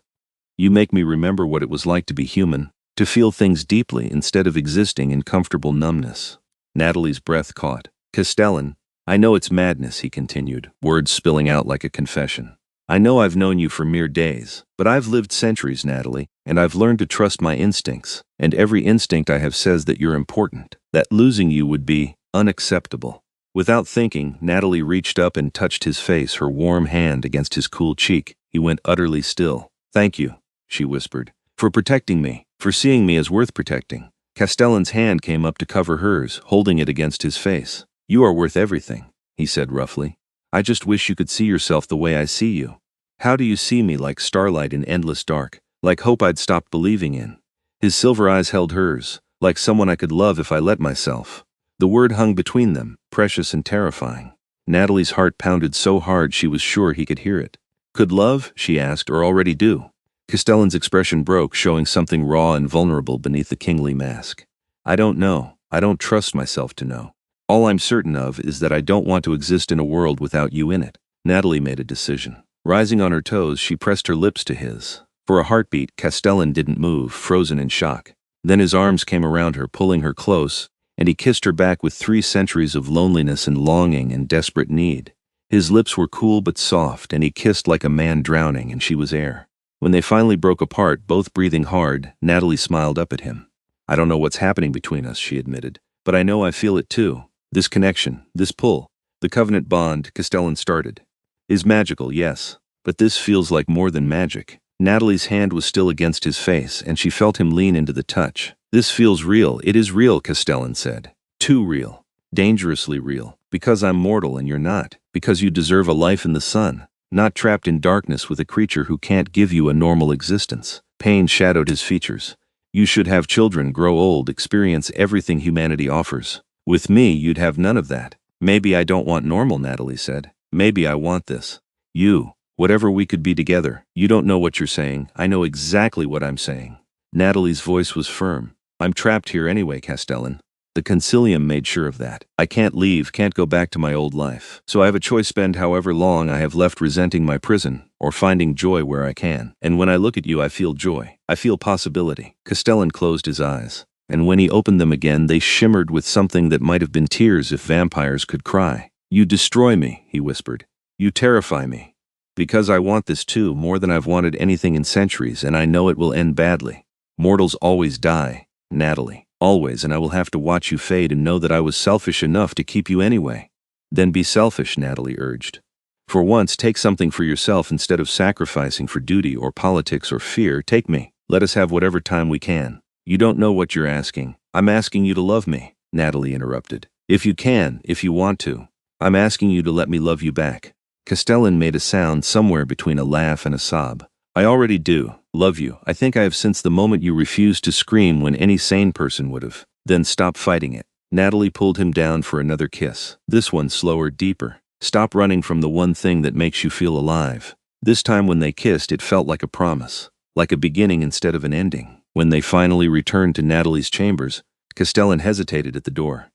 You make me remember what it was like to be human, to feel things deeply instead of existing in comfortable numbness. Natalie's breath caught. Castellan, I know it's madness, he continued, words spilling out like a confession. I know I've known you for mere days, but I've lived centuries, Natalie, and I've learned to trust my instincts, and every instinct I have says that you're important, that losing you would be unacceptable. Without thinking, Natalie reached up and touched his face, her warm hand against his cool cheek. He went utterly still. Thank you, she whispered, for protecting me, for seeing me as worth protecting. Castellan's hand came up to cover hers, holding it against his face. You are worth everything, he said roughly. I just wish you could see yourself the way I see you. How do you see me? Like starlight in endless dark, like hope I'd stopped believing in. His silver eyes held hers, like someone I could love if I let myself. The word hung between them, precious and terrifying. Natalie's heart pounded so hard she was sure he could hear it. Could love, she asked, or already do? Castellan's expression broke, showing something raw and vulnerable beneath the kingly mask. I don't know. I don't trust myself to know. All I'm certain of is that I don't want to exist in a world without you in it. Natalie made a decision. Rising on her toes, she pressed her lips to his. For a heartbeat, Castellan didn't move, frozen in shock. Then his arms came around her, pulling her close, and he kissed her back with 3 centuries of loneliness and longing and desperate need. His lips were cool but soft, and he kissed like a man drowning, and she was air. When they finally broke apart, both breathing hard, Natalie smiled up at him. "I don't know what's happening between us," she admitted, "but I know I feel it too. This connection, this pull, the covenant bond," Castellan started, "is magical, yes, but this feels like more than magic." Natalie's hand was still against his face, and she felt him lean into the touch. "This feels real. It is real," Castellan said. "Too real. Dangerously real. Because I'm mortal and you're not. Because you deserve a life in the sun, not trapped in darkness with a creature who can't give you a normal existence." Pain shadowed his features. "You should have children, grow old, experience everything humanity offers. With me, you'd have none of that." "Maybe I don't want normal," Natalie said. "Maybe I want this. You. Whatever we could be together." "You don't know what you're saying. I know exactly what I'm saying." Natalie's voice was firm. "I'm trapped here anyway, Castellan. The concilium made sure of that. I can't leave, can't go back to my old life. So I have a choice: spend however long I have left resenting my prison, or finding joy where I can. And when I look at you, I feel joy. I feel possibility." Castellan closed his eyes, and when he opened them again, they shimmered with something that might have been tears if vampires could cry. "You destroy me," he whispered. "You terrify me. Because I want this too, more than I've wanted anything in centuries, and I know it will end badly. Mortals always die, Natalie. Always, and I will have to watch you fade and know that I was selfish enough to keep you anyway." "Then be selfish," Natalie urged. "For once, take something for yourself instead of sacrificing for duty or politics or fear. Take me. Let us have whatever time we can." "You don't know what you're asking." "I'm asking you to love me," Natalie interrupted. "If you can, if you want to. I'm asking you to let me love you back." Castellan made a sound somewhere between a laugh and a sob. "I already do love you. I think I have since the moment you refused to scream when any sane person would have." "Then stop fighting it." Natalie pulled him down for another kiss. This one slower, deeper. "Stop running from the one thing that makes you feel alive." This time when they kissed, it felt like a promise, like a beginning instead of an ending. When they finally returned to Natalie's chambers, Castellan hesitated at the door.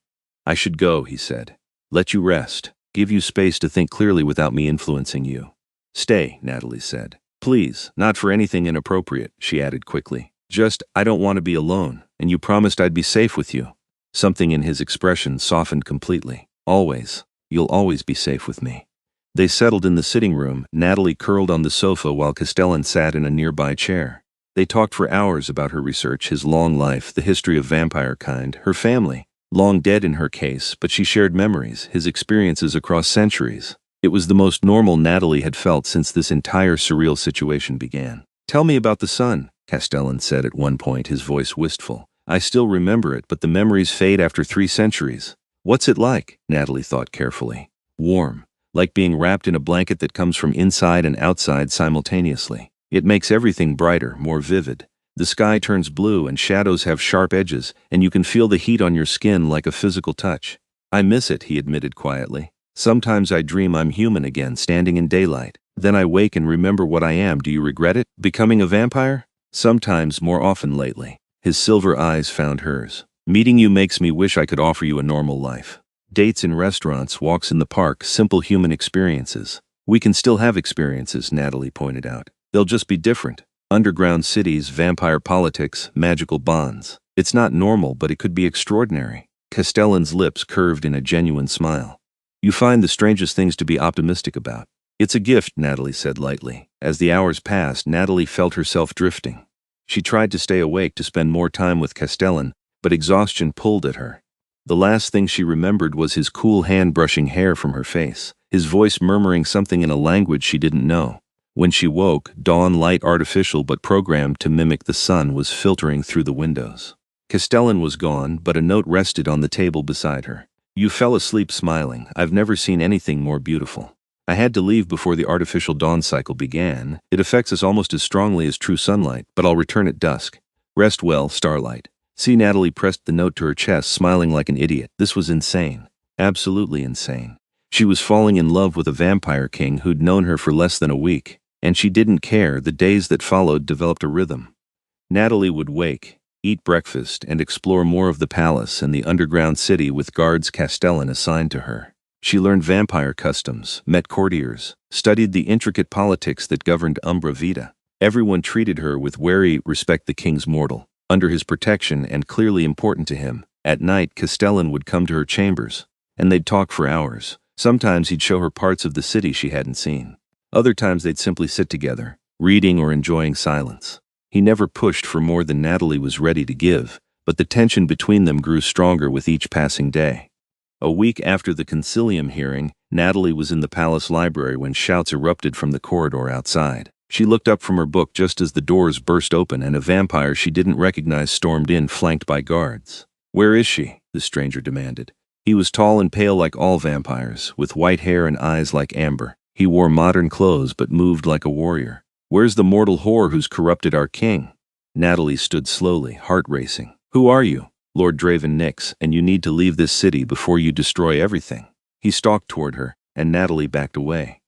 "I should go," he said. "Let you rest. Give you space to think clearly without me influencing you." "Stay," Natalie said. "Please, not for anything inappropriate," she added quickly. "Just, I don't want to be alone, and you promised I'd be safe with you." Something in his expression softened completely. "Always. You'll always be safe with me." They settled in the sitting room, Natalie curled on the sofa while Castellan sat in a nearby chair. They talked for hours about her research, his long life, the history of vampire kind, her family. Long dead in her case, but she shared memories, his experiences across centuries. It was the most normal Natalie had felt since this entire surreal situation began. "Tell me about the sun," Castellan said at one point, his voice wistful. "I still remember it, but the memories fade after 3 centuries. "What's it like?" Natalie thought carefully. "Warm. Like being wrapped in a blanket that comes from inside and outside simultaneously. It makes everything brighter, more vivid. The sky turns blue and shadows have sharp edges, and you can feel the heat on your skin like a physical touch." "I miss it," he admitted quietly. "Sometimes I dream I'm human again, standing in daylight. Then I wake and remember what I am." "Do you regret it? Becoming a vampire?" "Sometimes, more often lately." His silver eyes found hers. "Meeting you makes me wish I could offer you a normal life. Dates in restaurants, walks in the park, simple human experiences." "We can still have experiences," Natalie pointed out. "They'll just be different. Underground cities, vampire politics, magical bonds. It's not normal, but it could be extraordinary." Castellan's lips curved in a genuine smile. "You find the strangest things to be optimistic about." "It's a gift," Natalie said lightly. As the hours passed, Natalie felt herself drifting. She tried to stay awake to spend more time with Castellan, but exhaustion pulled at her. The last thing she remembered was his cool hand brushing hair from her face, his voice murmuring something in a language she didn't know. When she woke, dawn light, artificial but programmed to mimic the sun, was filtering through the windows. Castellan was gone, but a note rested on the table beside her. "You fell asleep smiling. I've never seen anything more beautiful. I had to leave before the artificial dawn cycle began. It affects us almost as strongly as true sunlight, but I'll return at dusk. Rest well, Starlight." See, Natalie pressed the note to her chest, smiling like an idiot. This was insane. Absolutely insane. She was falling in love with a vampire king who'd known her for less than a week. And she didn't care. The days that followed developed a rhythm. Natalie would wake, eat breakfast, and explore more of the palace and the underground city with guards Castellan assigned to her. She learned vampire customs, met courtiers, studied the intricate politics that governed Umbra Vita. Everyone treated her with wary respect. The king's mortal, under his protection and clearly important to him. At night, Castellan would come to her chambers, and they'd talk for hours. Sometimes he'd show her parts of the city she hadn't seen. Other times they'd simply sit together, reading or enjoying silence. He never pushed for more than Natalie was ready to give, but the tension between them grew stronger with each passing day. A week after the concilium hearing, Natalie was in the palace library when shouts erupted from the corridor outside. She looked up from her book just as the doors burst open and a vampire she didn't recognize stormed in, flanked by guards. "Where is she?" the stranger demanded. He was tall and pale like all vampires, with white hair and eyes like amber. He wore modern clothes but moved like a warrior. "Where's the mortal whore who's corrupted our king?" Natalie stood slowly, heart racing. "Who are you?" "Lord Draven Nix, and you need to leave this city before you destroy everything." He stalked toward her, and Natalie backed away.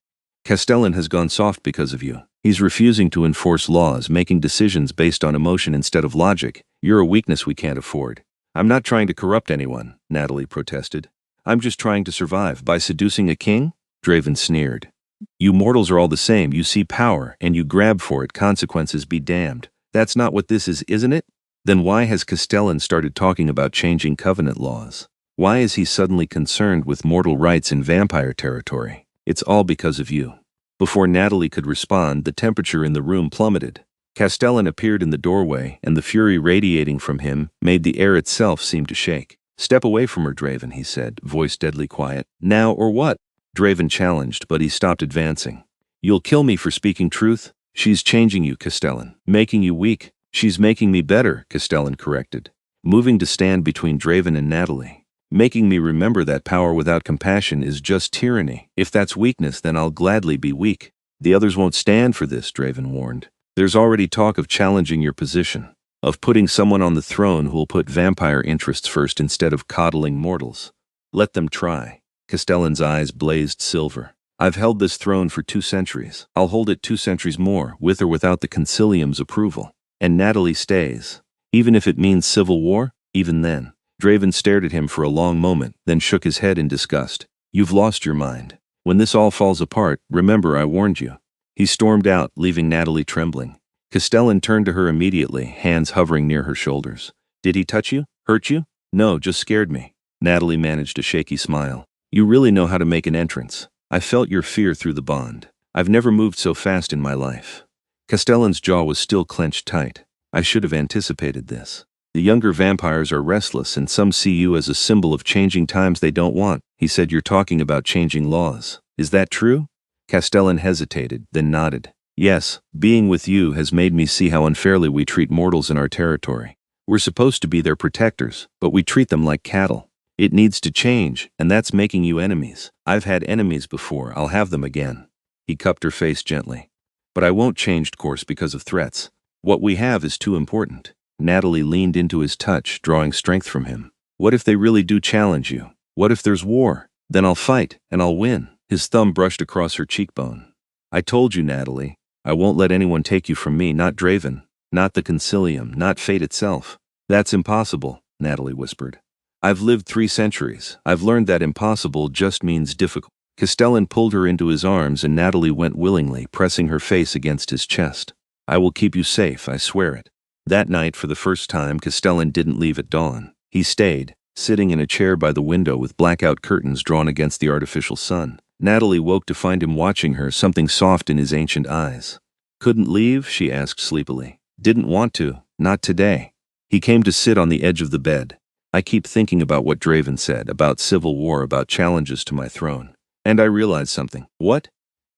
"Castellan has gone soft because of you. He's refusing to enforce laws, making decisions based on emotion instead of logic. You're a weakness we can't afford." "I'm not trying to corrupt anyone," Natalie protested. "I'm just trying to survive." "By seducing a king?" Draven sneered. "You mortals are all the same. You see power, and you grab for it. Consequences be damned. That's not what this is, isn't it? Then why has Castellan started talking about changing covenant laws? Why is he suddenly concerned with mortal rights in vampire territory? It's all because of you." Before Natalie could respond, the temperature in the room plummeted. Castellan appeared in the doorway, and the fury radiating from him made the air itself seem to shake. "Step away from her, Draven," he said, voice deadly quiet. "Now or what?" Draven challenged, but he stopped advancing. "You'll kill me for speaking truth? She's changing you, Castellan, making you weak." "She's making me better," Castellan corrected, moving to stand between Draven and Natalie. "Making me remember that power without compassion is just tyranny. If that's weakness, then I'll gladly be weak." "The others won't stand for this," Draven warned. "There's already talk of challenging your position, of putting someone on the throne who'll put vampire interests first instead of coddling mortals." "Let them try." Castellan's eyes blazed silver. "I've held this throne for 2 centuries. I'll hold it 2 centuries more, with or without the concilium's approval. And Natalie stays. Even if it means civil war? Even then." Draven stared at him for a long moment, then shook his head in disgust. "You've lost your mind. When this all falls apart, remember I warned you." He stormed out, leaving Natalie trembling. Castellan turned to her immediately, hands hovering near her shoulders. "Did he touch you? Hurt you?" "No, just scared me." Natalie managed a shaky smile. "You really know how to make an entrance. I felt your fear through the bond. I've never moved so fast in my life." Castellan's jaw was still clenched tight. "I should have anticipated this. The younger vampires are restless, and some see you as a symbol of changing times they don't want." He said, "You're talking about changing laws. Is that true?" Castellan hesitated, then nodded. "Yes, being with you has made me see how unfairly we treat mortals in our territory. We're supposed to be their protectors, but we treat them like cattle. It needs to change, and that's making you enemies. I've had enemies before, I'll have them again." He cupped her face gently. "But I won't change course because of threats. What we have is too important." Natalie leaned into his touch, drawing strength from him. "What if they really do challenge you? What if there's war? Then I'll fight, and I'll win." His thumb brushed across her cheekbone. "I told you, Natalie, I won't let anyone take you from me, not Draven, not the concilium, not fate itself." "That's impossible," Natalie whispered. "I've lived 3 centuries. I've learned that impossible just means difficult." Castellan pulled her into his arms and Natalie went willingly, pressing her face against his chest. "I will keep you safe, I swear it." That night, for the first time, Castellan didn't leave at dawn. He stayed, sitting in a chair by the window with blackout curtains drawn against the artificial sun. Natalie woke to find him watching her, something soft in his ancient eyes. "Couldn't leave?" she asked sleepily. "Didn't want to. Not today." He came to sit on the edge of the bed. "I keep thinking about what Draven said, about civil war, about challenges to my throne. And I realized something." "What?"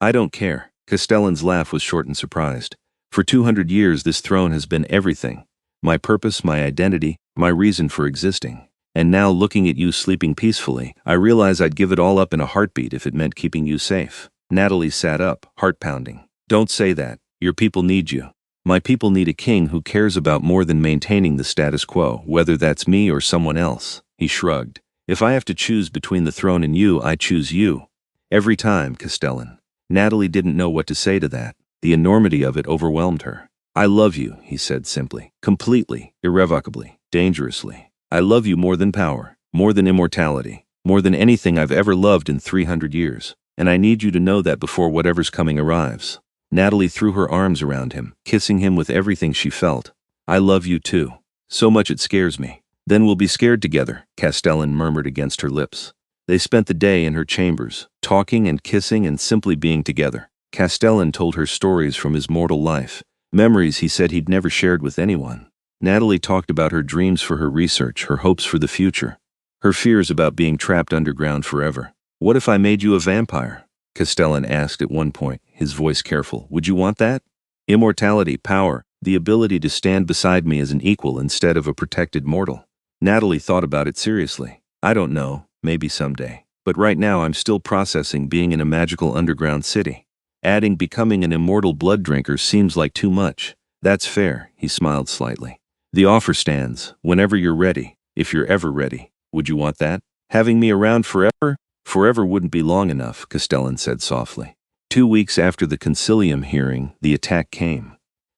"I don't care." Castellan's laugh was short and surprised. "For 200 years this throne has been everything. My purpose, my identity, my reason for existing. And now, looking at you sleeping peacefully, I realize I'd give it all up in a heartbeat if it meant keeping you safe." Natalie sat up, heart pounding. "Don't say that. Your people need you. My people need a king who cares about more than maintaining the status quo, whether that's me or someone else." He shrugged. "If I have to choose between the throne and you, I choose you. Every time, Castellan." Natalie didn't know what to say to that. The enormity of it overwhelmed her. "I love you," he said simply. "Completely, irrevocably, dangerously. I love you more than power, more than immortality." More than anything I've ever loved in 300 years. And I need you to know that before whatever's coming arrives. Natalie threw her arms around him, kissing him with everything she felt. I love you too. So much it scares me. Then we'll be scared together, Castellan murmured against her lips. They spent the day in her chambers, talking and kissing and simply being together. Castellan told her stories from his mortal life, memories he said he'd never shared with anyone. Natalie talked about her dreams for her research, her hopes for the future, her fears about being trapped underground forever. What if I made you a vampire? Castellan asked at one point, his voice careful. Would you want that? Immortality, power, the ability to stand beside me as an equal instead of a protected mortal. Natalie thought about it seriously. I don't know, maybe someday. But right now I'm still processing being in a magical underground city. Adding becoming an immortal blood drinker seems like too much. That's fair, he smiled slightly. The offer stands, whenever you're ready, if you're ever ready. Would you want that? Having me around forever? Forever wouldn't be long enough, Castellan said softly. 2 weeks after the concilium hearing, the attack came.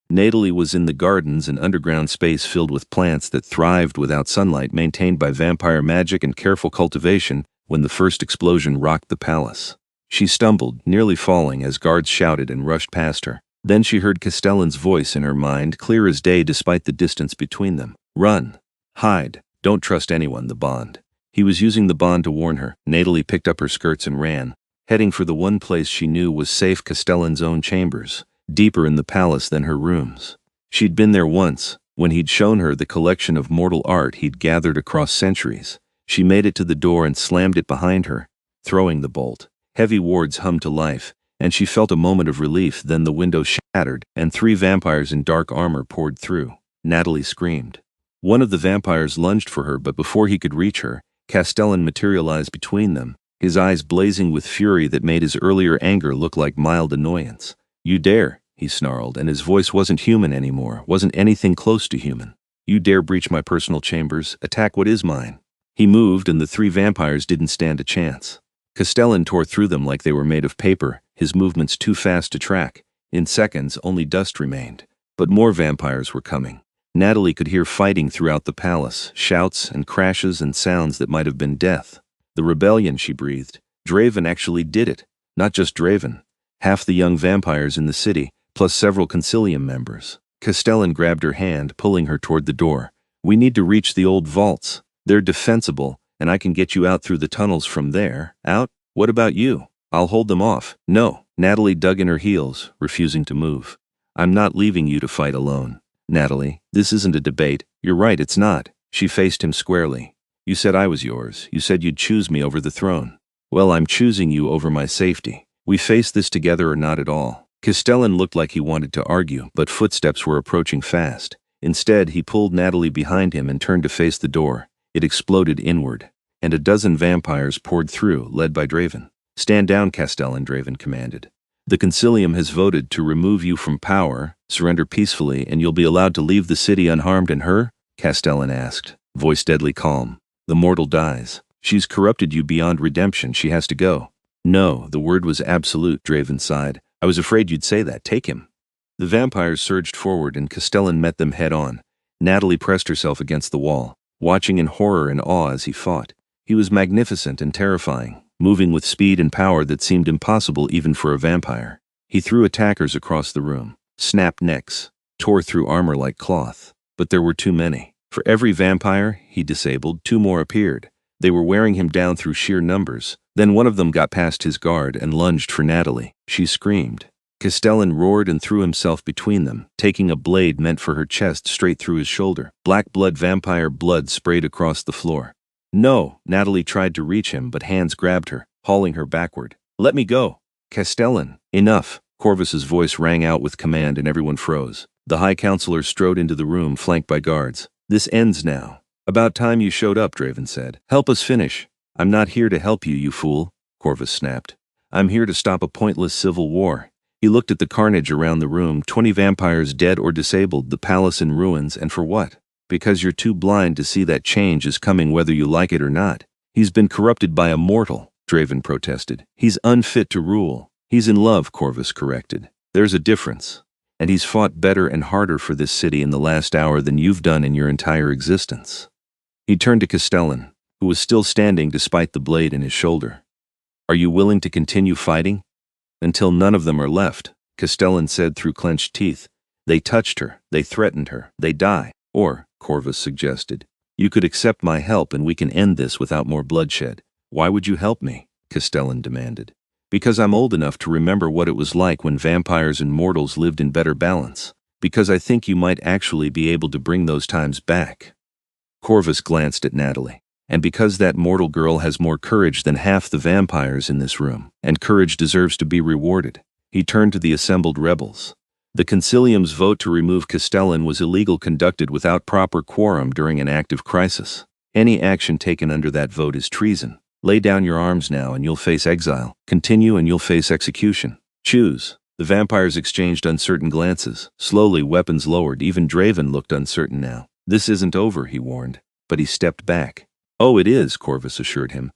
Natalie was in the gardens, an underground space filled with plants that thrived without sunlight, maintained by vampire magic and careful cultivation, when the first explosion rocked the palace. She stumbled, nearly falling as guards shouted and rushed past her. Then she heard Castellan's voice in her mind, clear as day despite the distance between them. Run. Hide. Don't trust anyone, the bond. He was using the bond to warn her. Natalie picked up her skirts and ran, heading for the one place she knew was safe, Castellan's own chambers, deeper in the palace than her rooms. She'd been there once, when he'd shown her the collection of mortal art he'd gathered across centuries. She made it to the door and slammed it behind her, throwing the bolt. Heavy wards hummed to life, and she felt a moment of relief. Then the window shattered, and 3 vampires in dark armor poured through. Natalie screamed. One of the vampires lunged for her, but before he could reach her, Castellan materialized between them, his eyes blazing with fury that made his earlier anger look like mild annoyance. You dare, he snarled, and his voice wasn't human anymore, wasn't anything close to human. You dare breach my personal chambers, attack what is mine. He moved, and the 3 vampires didn't stand a chance. Castellan tore through them like they were made of paper, his movements too fast to track. In seconds, only dust remained. But more vampires were coming. Natalie could hear fighting throughout the palace, shouts and crashes and sounds that might have been death. The rebellion, she breathed. Draven actually did it. Not just Draven. Half the young vampires in the city, plus several concilium members. Castellan grabbed her hand, pulling her toward the door. We need to reach the old vaults. They're defensible, and I can get you out through the tunnels from there. Out? What about you? I'll hold them off. No. Natalie dug in her heels, refusing to move. I'm not leaving you to fight alone. Natalie, this isn't a debate. You're right, it's not. She faced him squarely. You said I was yours. You said you'd choose me over the throne. Well, I'm choosing you over my safety. We face this together or not at all. Castellan looked like he wanted to argue, but footsteps were approaching fast. Instead, he pulled Natalie behind him and turned to face the door. It exploded inward, and a dozen vampires poured through, led by Draven. Stand down, Castellan, Draven commanded. The concilium has voted to remove you from power. Surrender peacefully, and you'll be allowed to leave the city unharmed. And her? Castellan asked, voice deadly calm. The mortal dies. She's corrupted you beyond redemption. She has to go. No, the word was absolute, Draven sighed. I was afraid you'd say that. Take him. The vampires surged forward, and Castellan met them head on. Natalie pressed herself against the wall, watching in horror and awe as he fought. He was magnificent and terrifying, moving with speed and power that seemed impossible even for a vampire. He threw attackers across the room, snapped necks, tore through armor like cloth. But there were too many. For every vampire he disabled, 2 more appeared. They were wearing him down through sheer numbers. Then one of them got past his guard and lunged for Natalie. She screamed. Castellan roared and threw himself between them, taking a blade meant for her chest straight through his shoulder. Black blood, vampire blood sprayed across the floor. No, Natalie tried to reach him, but hands grabbed her, hauling her backward. Let me go. Castellan, enough. Corvus's voice rang out with command, and everyone froze. The High Counselor strode into the room, flanked by guards. This ends now. About time you showed up, Draven said. Help us finish. I'm not here to help you, you fool, Corvus snapped. I'm here to stop a pointless civil war. He looked at the carnage around the room, 20 vampires dead or disabled, the palace in ruins, and for what? Because you're too blind to see that change is coming whether you like it or not. He's been corrupted by a mortal, Draven protested. He's unfit to rule. He's in love, Corvus corrected. There's a difference. And he's fought better and harder for this city in the last hour than you've done in your entire existence. He turned to Castellan, who was still standing despite the blade in his shoulder. "Are you willing to continue fighting?" "Until none of them are left," Castellan said through clenched teeth. "They touched her, they threatened her, they die." "Or," Corvus suggested, "you could accept my help and we can end this without more bloodshed." "Why would you help me?" Castellan demanded. "Because I'm old enough to remember what it was like when vampires and mortals lived in better balance. Because I think you might actually be able to bring those times back." Corvus glanced at Natalie. "And because that mortal girl has more courage than half the vampires in this room, and courage deserves to be rewarded." He turned to the assembled rebels. The Concilium's vote to remove Castellan was illegal, conducted without proper quorum during an active crisis. Any action taken under that vote is treason. Lay down your arms now and you'll face exile. Continue and you'll face execution. Choose. The vampires exchanged uncertain glances. Slowly, weapons lowered. Even Draven looked uncertain now. "This isn't over," he warned. But he stepped back. "Oh, it is," Corvus assured him.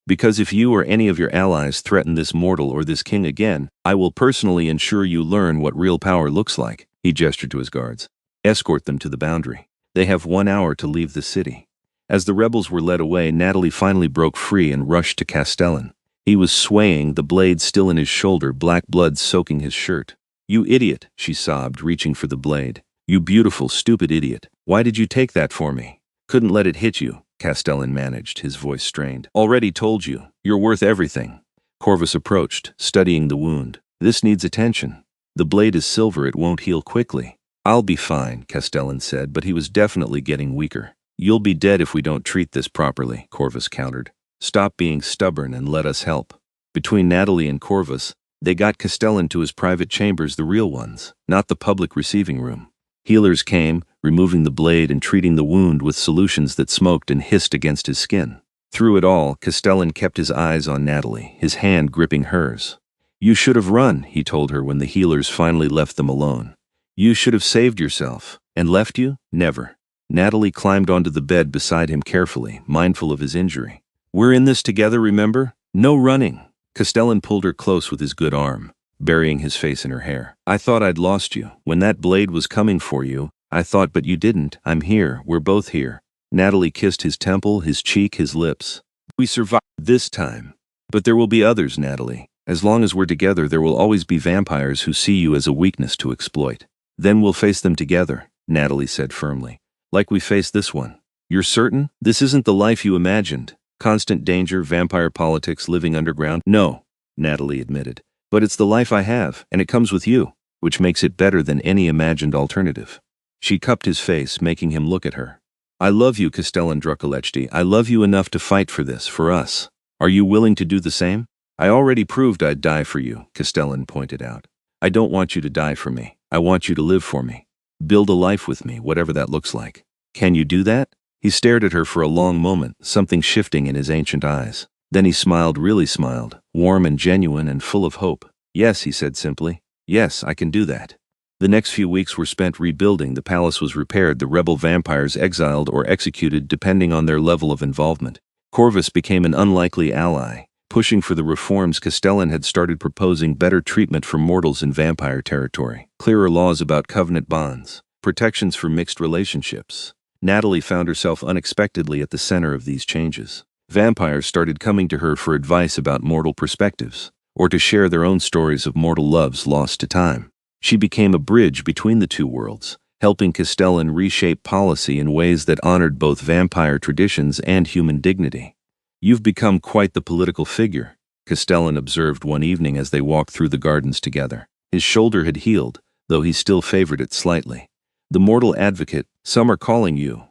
"Because if you or any of your allies threaten this mortal or this king again, I will personally ensure you learn what real power looks like." He gestured to his guards. "Escort them to the boundary. They have 1 hour to leave the city." As the rebels were led away, Natalie finally broke free and rushed to Castellan. He was swaying, the blade still in his shoulder, black blood soaking his shirt. "You idiot," she sobbed, reaching for the blade. "You beautiful, stupid idiot. Why did you take that for me?" "Couldn't let it hit you," Castellan managed, his voice strained. "Already told you. You're worth everything." Corvus approached, studying the wound. "This needs attention. The blade is silver, it won't heal quickly." "I'll be fine," Castellan said, but he was definitely getting weaker. "You'll be dead if we don't treat this properly," Corvus countered. "Stop being stubborn and let us help." Between Natalie and Corvus, they got Castellan to his private chambers, the real ones, not the public receiving room. Healers came, removing the blade and treating the wound with solutions that smoked and hissed against his skin. Through it all, Castellan kept his eyes on Natalie, his hand gripping hers. "You should have run," he told her when the healers finally left them alone. "You should have saved yourself." "And left you? Never." Natalie climbed onto the bed beside him carefully, mindful of his injury. "We're in this together, remember? No running." Castellan pulled her close with his good arm, burying his face in her hair. "I thought I'd lost you. When that blade was coming for you, I thought, but you didn't. I'm here. We're both here." Natalie kissed his temple, his cheek, his lips. "We survived this time. But there will be others, Natalie. As long as we're together, there will always be vampires who see you as a weakness to exploit. Then we'll face them together," Natalie said firmly. "Like we faced this one." "You're certain? This isn't the life you imagined? Constant danger, vampire politics, living underground?" "No," Natalie admitted. "But it's the life I have, and it comes with you, which makes it better than any imagined alternative." She cupped his face, making him look at her. "I love you, Castellan Druccolechti. I love you enough to fight for this, for us. Are you willing to do the same?" "I already proved I'd die for you," Castellan pointed out. "I don't want you to die for me. I want you to live for me. Build a life with me, whatever that looks like. Can you do that?" He stared at her for a long moment, something shifting in his ancient eyes. Then he smiled, really smiled, warm and genuine and full of hope. "Yes," he said simply. "Yes, I can do that." The next few weeks were spent rebuilding. The palace was repaired, the rebel vampires exiled or executed depending on their level of involvement. Corvus became an unlikely ally, pushing for the reforms. Castellan had started proposing better treatment for mortals in vampire territory, clearer laws about covenant bonds, protections for mixed relationships. Natalie found herself unexpectedly at the center of these changes. Vampires started coming to her for advice about mortal perspectives, or to share their own stories of mortal loves lost to time. She became a bridge between the two worlds, helping Castellan reshape policy in ways that honored both vampire traditions and human dignity. "You've become quite the political figure," Castellan observed one evening as they walked through the gardens together. His shoulder had healed, though he still favored it slightly. "The mortal advocate, some are calling you."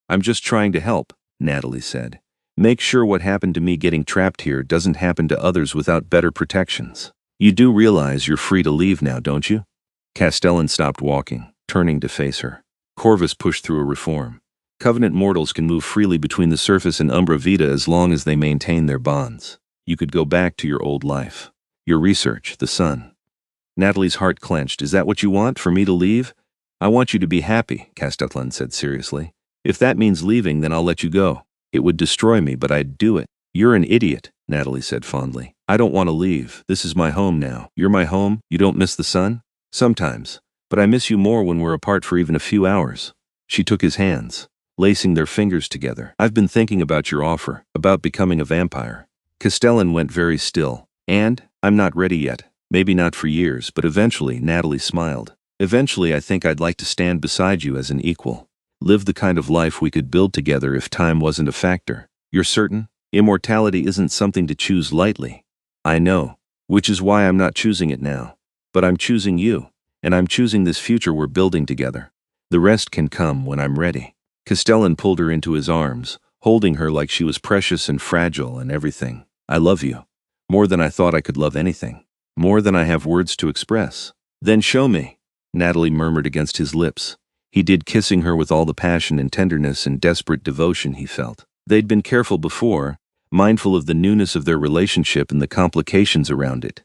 "I'm just trying to help," Natalie said. "Make sure what happened to me getting trapped here doesn't happen to others without better protections. You do realize you're free to leave now, don't you?" Castellan stopped walking, turning to face her. Corvus pushed through a reform. Covenant mortals can move freely between the surface and Umbra Vita as long as they maintain their bonds. You could go back to your old life. Your research, the sun. Natalie's heart clenched. "Is that what you want, for me to leave?" "I want you to be happy," Castellan said seriously. "If that means leaving, then I'll let you go. It would destroy me, but I'd do it." "You're an idiot," Natalie said fondly. "I don't want to leave. This is my home now." "You're my home? You don't miss the sun?" "Sometimes. But I miss you more when we're apart for even a few hours." She took his hands. lacing their fingers together. I've been thinking about your offer, about becoming a vampire. Castellan went very still. And, I'm not ready yet. Maybe not for years, but eventually, Natalie smiled. Eventually, I think I'd like to stand beside you as an equal. Live the kind of life we could build together if time wasn't a factor. You're certain? Immortality isn't something to choose lightly. I know. Which is why I'm not choosing it now. But I'm choosing you. And I'm choosing this future we're building together. The rest can come when I'm ready. Castellan pulled her into his arms, holding her like she was precious and fragile and everything. I love you. More than I thought I could love anything. More than I have words to express. Then show me, Natalie murmured against his lips. He did, kissing her with all the passion and tenderness and desperate devotion he felt. They'd been careful before, mindful of the newness of their relationship and the complications around it.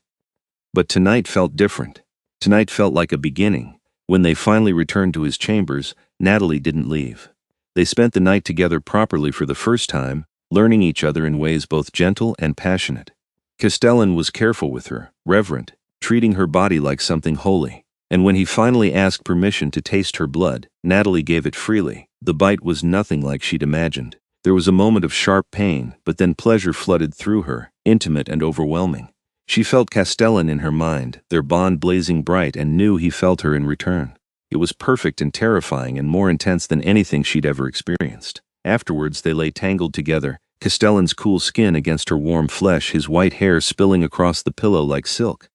But tonight felt different. Tonight felt like a beginning. When they finally returned to his chambers, Natalie didn't leave. They spent the night together properly for the first time, learning each other in ways both gentle and passionate. Castellan was careful with her, reverent, treating her body like something holy. And when he finally asked permission to taste her blood, Natalie gave it freely. The bite was nothing like she'd imagined. There was a moment of sharp pain, but then pleasure flooded through her, intimate and overwhelming. She felt Castellan in her mind, their bond blazing bright, and knew he felt her in return. It was perfect and terrifying and more intense than anything she'd ever experienced. Afterwards, they lay tangled together, Castellan's cool skin against her warm flesh, his white hair spilling across the pillow like silk.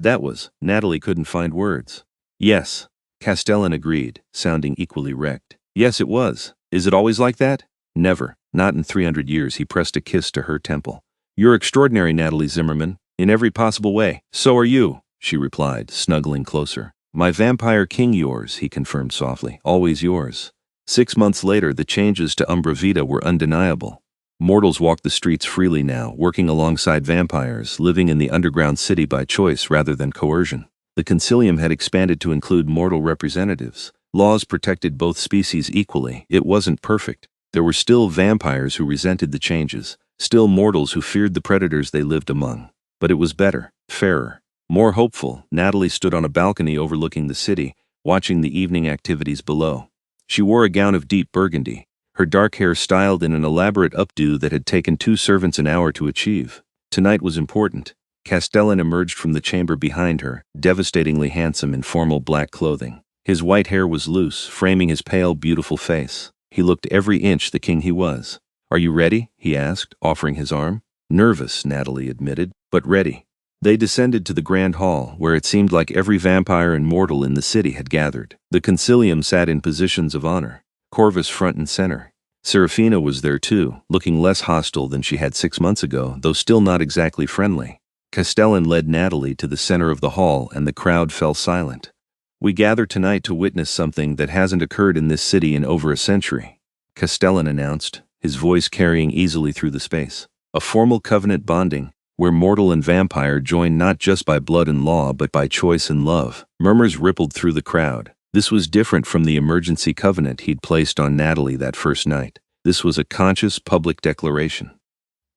That was, Natalie couldn't find words. Yes, Castellan agreed, sounding equally wrecked. Yes, it was. Is it always like that? Never. Not in 300 years. He pressed a kiss to her temple. You're extraordinary, Natalie Zimmerman, in every possible way. So are you, she replied, snuggling closer. My vampire king, yours, he confirmed softly. Always yours. 6 months later, the changes to Umbra Vita were undeniable. Mortals walked the streets freely now, working alongside vampires, living in the underground city by choice rather than coercion. The concilium had expanded to include mortal representatives. Laws protected both species equally. It wasn't perfect. There were still vampires who resented the changes, still mortals who feared the predators they lived among. But it was better, fairer, more hopeful. Natalie stood on a balcony overlooking the city, watching the evening activities below. She wore a gown of deep burgundy, her dark hair styled in an elaborate updo that had taken 2 servants an hour to achieve. Tonight was important. Castellan emerged from the chamber behind her, devastatingly handsome in formal black clothing. His white hair was loose, framing his pale, beautiful face. He looked every inch the king he was. Are you ready? He asked, offering his arm. Nervous, Natalie admitted, but ready. They descended to the grand hall, where it seemed like every vampire and mortal in the city had gathered. The concilium sat in positions of honor, Corvus front and center. Serafina was there too, looking less hostile than she had 6 months ago, though still not exactly friendly. Castellan led Natalie to the center of the hall, and the crowd fell silent. We gather tonight to witness something that hasn't occurred in this city in over a century, Castellan announced, his voice carrying easily through the space. A formal covenant bonding, where mortal and vampire join not just by blood and law but by choice and love. Murmurs rippled through the crowd. This was different from the emergency covenant he'd placed on Natalie that first night. This was a conscious public declaration.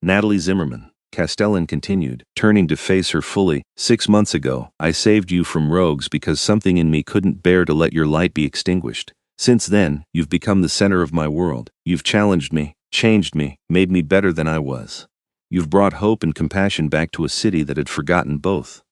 Natalie Zimmerman, Castellan continued, turning to face her fully. 6 months ago, I saved you from rogues because something in me couldn't bear to let your light be extinguished. Since then, you've become the center of my world. You've challenged me, changed me, made me better than I was. You've brought hope and compassion back to a city that had forgotten both.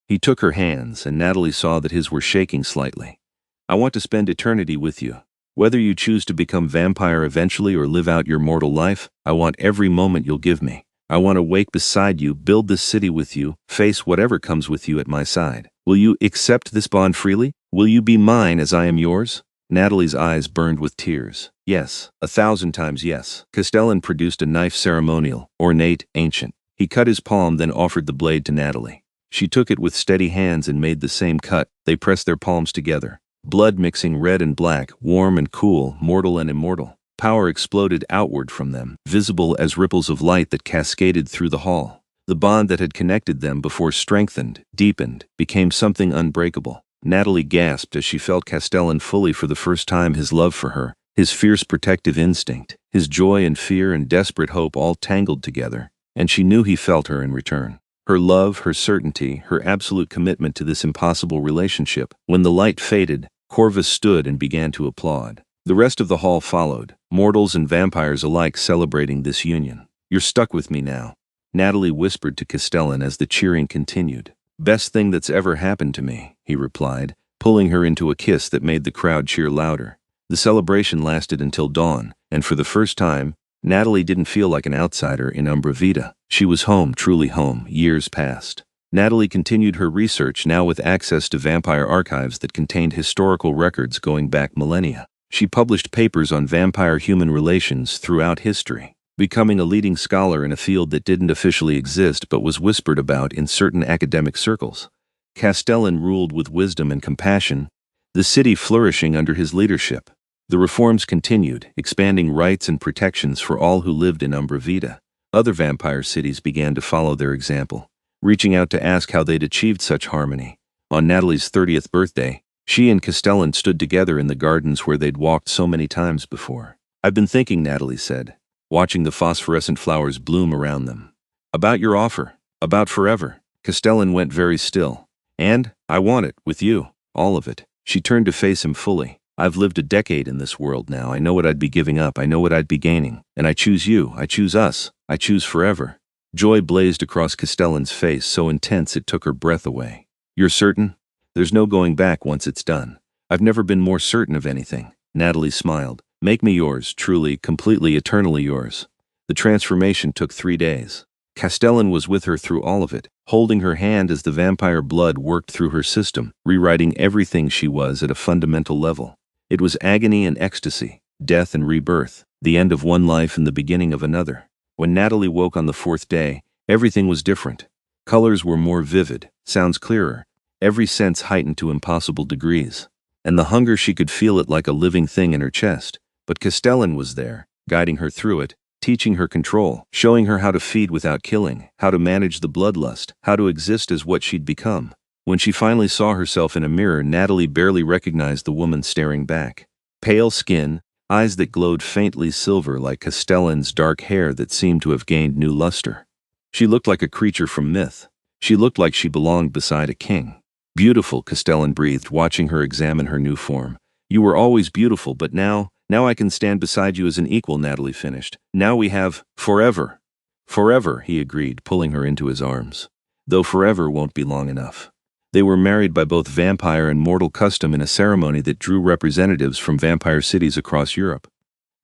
He took her hands, and Natalie saw that his were shaking slightly. I want to spend eternity with you. Whether you choose to become vampire eventually or live out your mortal life, I want every moment you'll give me. I want to wake beside you, build this city with you, face whatever comes with you at my side. Will you accept this bond freely? Will you be mine as I am yours? Natalie's eyes burned with tears. Yes, 1,000 times yes. Castellan produced a knife, ceremonial, ornate, ancient. He cut his palm, then offered the blade to Natalie. She took it with steady hands and made the same cut. They pressed their palms together. Blood mixing red and black, warm and cool, mortal and immortal. Power exploded outward from them, visible as ripples of light that cascaded through the hall. The bond that had connected them before strengthened, deepened, became something unbreakable. Natalie gasped as she felt Castellan fully for the first time, his love for her, his fierce protective instinct, his joy and fear and desperate hope all tangled together, and she knew he felt her in return. Her love, her certainty, her absolute commitment to this impossible relationship. When the light faded, Corvus stood and began to applaud. The rest of the hall followed, mortals and vampires alike celebrating this union. "You're stuck with me now," Natalie whispered to Castellan as the cheering continued. "Best thing that's ever happened to me," he replied, pulling her into a kiss that made the crowd cheer louder. The celebration lasted until dawn, and for the first time, Natalie didn't feel like an outsider in Umbra Vita. She was home, truly home. Years passed. Natalie continued her research, now with access to vampire archives that contained historical records going back millennia. She published papers on vampire-human relations throughout history, becoming a leading scholar in a field that didn't officially exist but was whispered about in certain academic circles. Castellan ruled with wisdom and compassion, the city flourishing under his leadership. The reforms continued, expanding rights and protections for all who lived in Umbra Vita. Other vampire cities began to follow their example, reaching out to ask how they'd achieved such harmony. On Natalie's 30th birthday, she and Castellan stood together in the gardens where they'd walked so many times before. "I've been thinking," Natalie said, watching the phosphorescent flowers bloom around them. "About your offer, about forever." Castellan went very still. "And I want it, with you, all of it." She turned to face him fully. "I've lived a decade in this world now. I know what I'd be giving up. I know what I'd be gaining. And I choose you. I choose us. I choose forever." Joy blazed across Castellan's face, so intense it took her breath away. "You're certain? There's no going back once it's done." "I've never been more certain of anything." Natalie smiled. "Make me yours, truly, completely, eternally yours." The transformation took 3 days. Castellan was with her through all of it, holding her hand as the vampire blood worked through her system, rewriting everything she was at a fundamental level. It was agony and ecstasy, death and rebirth, the end of one life and the beginning of another. When Natalie woke on the 4th day, everything was different. Colors were more vivid, sounds clearer, every sense heightened to impossible degrees. And the hunger, she could feel it like a living thing in her chest. But Castellan was there, guiding her through it, teaching her control, showing her how to feed without killing, how to manage the bloodlust, how to exist as what she'd become. When she finally saw herself in a mirror, Natalie barely recognized the woman staring back. Pale skin, eyes that glowed faintly silver like Castellan's dark hair that seemed to have gained new luster. She looked like a creature from myth. She looked like she belonged beside a king. "Beautiful," Castellan breathed, watching her examine her new form. "You were always beautiful, but now I can stand beside you as an equal," Natalie finished. "Now we have forever." "Forever," he agreed, pulling her into his arms. "Though forever won't be long enough." They were married by both vampire and mortal custom in a ceremony that drew representatives from vampire cities across Europe.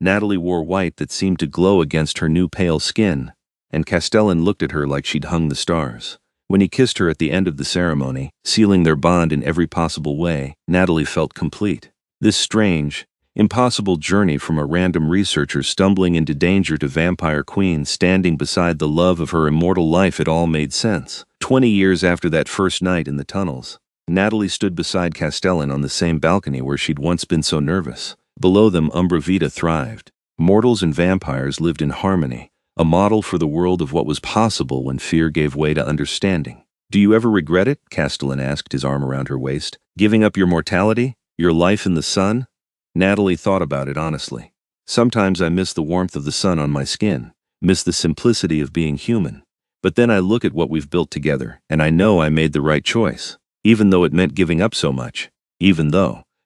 Natalie wore white that seemed to glow against her new pale skin, and Castellan looked at her like she'd hung the stars. When he kissed her at the end of the ceremony, sealing their bond in every possible way, Natalie felt complete. This strange, impossible journey from a random researcher stumbling into danger to vampire queen standing beside the love of her immortal life, it all made sense. 20 years after that first night in the tunnels, Natalie stood beside Castellan on the same balcony where she'd once been so nervous. Below them, Umbra Vita thrived. Mortals and vampires lived in harmony, a model for the world of what was possible when fear gave way to understanding. "Do you ever regret it?" Castellan asked, his arm around her waist. "Giving up your mortality? Your life in the sun?" Natalie thought about it honestly. "Sometimes I miss the warmth of the sun on my skin, miss the simplicity of being human. But then I look at what we've built together, and I know I made the right choice, even though it meant giving up so much.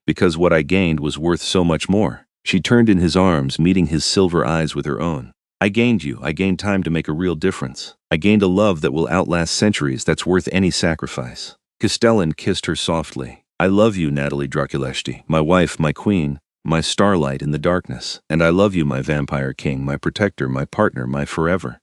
Because what I gained was worth so much more." She turned in his arms, meeting his silver eyes with her own. "I gained you. I gained time to make a real difference. I gained a love that will outlast centuries, that's worth any sacrifice." Castellan kissed her softly. "I love you, Natalie Draculeshti, my wife, my queen, my starlight in the darkness. And I love you, my vampire king, my protector, my partner, my forever."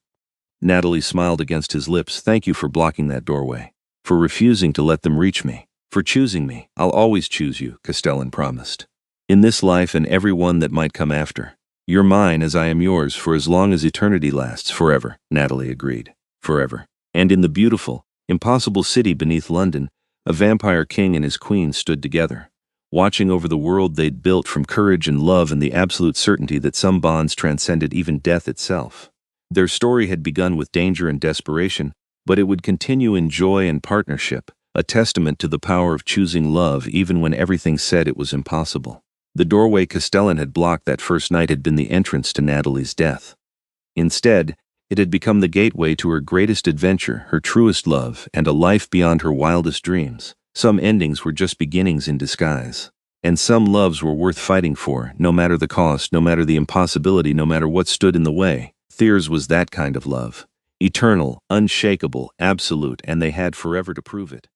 Natalie smiled against his lips. "Thank you for blocking that doorway, for refusing to let them reach me, for choosing me. I'll always choose you," Castellan promised. "In this life and every one that might come after. You're mine as I am yours for as long as eternity lasts." "Forever," Natalie agreed. "Forever." And in the beautiful, impossible city beneath London, a vampire king and his queen stood together, watching over the world they'd built from courage and love and the absolute certainty that some bonds transcended even death itself. Their story had begun with danger and desperation, but it would continue in joy and partnership, a testament to the power of choosing love even when everything said it was impossible. The doorway Castellan had blocked that first night had been the entrance to Natalie's death. Instead, it had become the gateway to her greatest adventure, her truest love, and a life beyond her wildest dreams. Some endings were just beginnings in disguise. And some loves were worth fighting for, no matter the cost, no matter the impossibility, no matter what stood in the way. Theirs was that kind of love. Eternal, unshakable, absolute, and they had forever to prove it.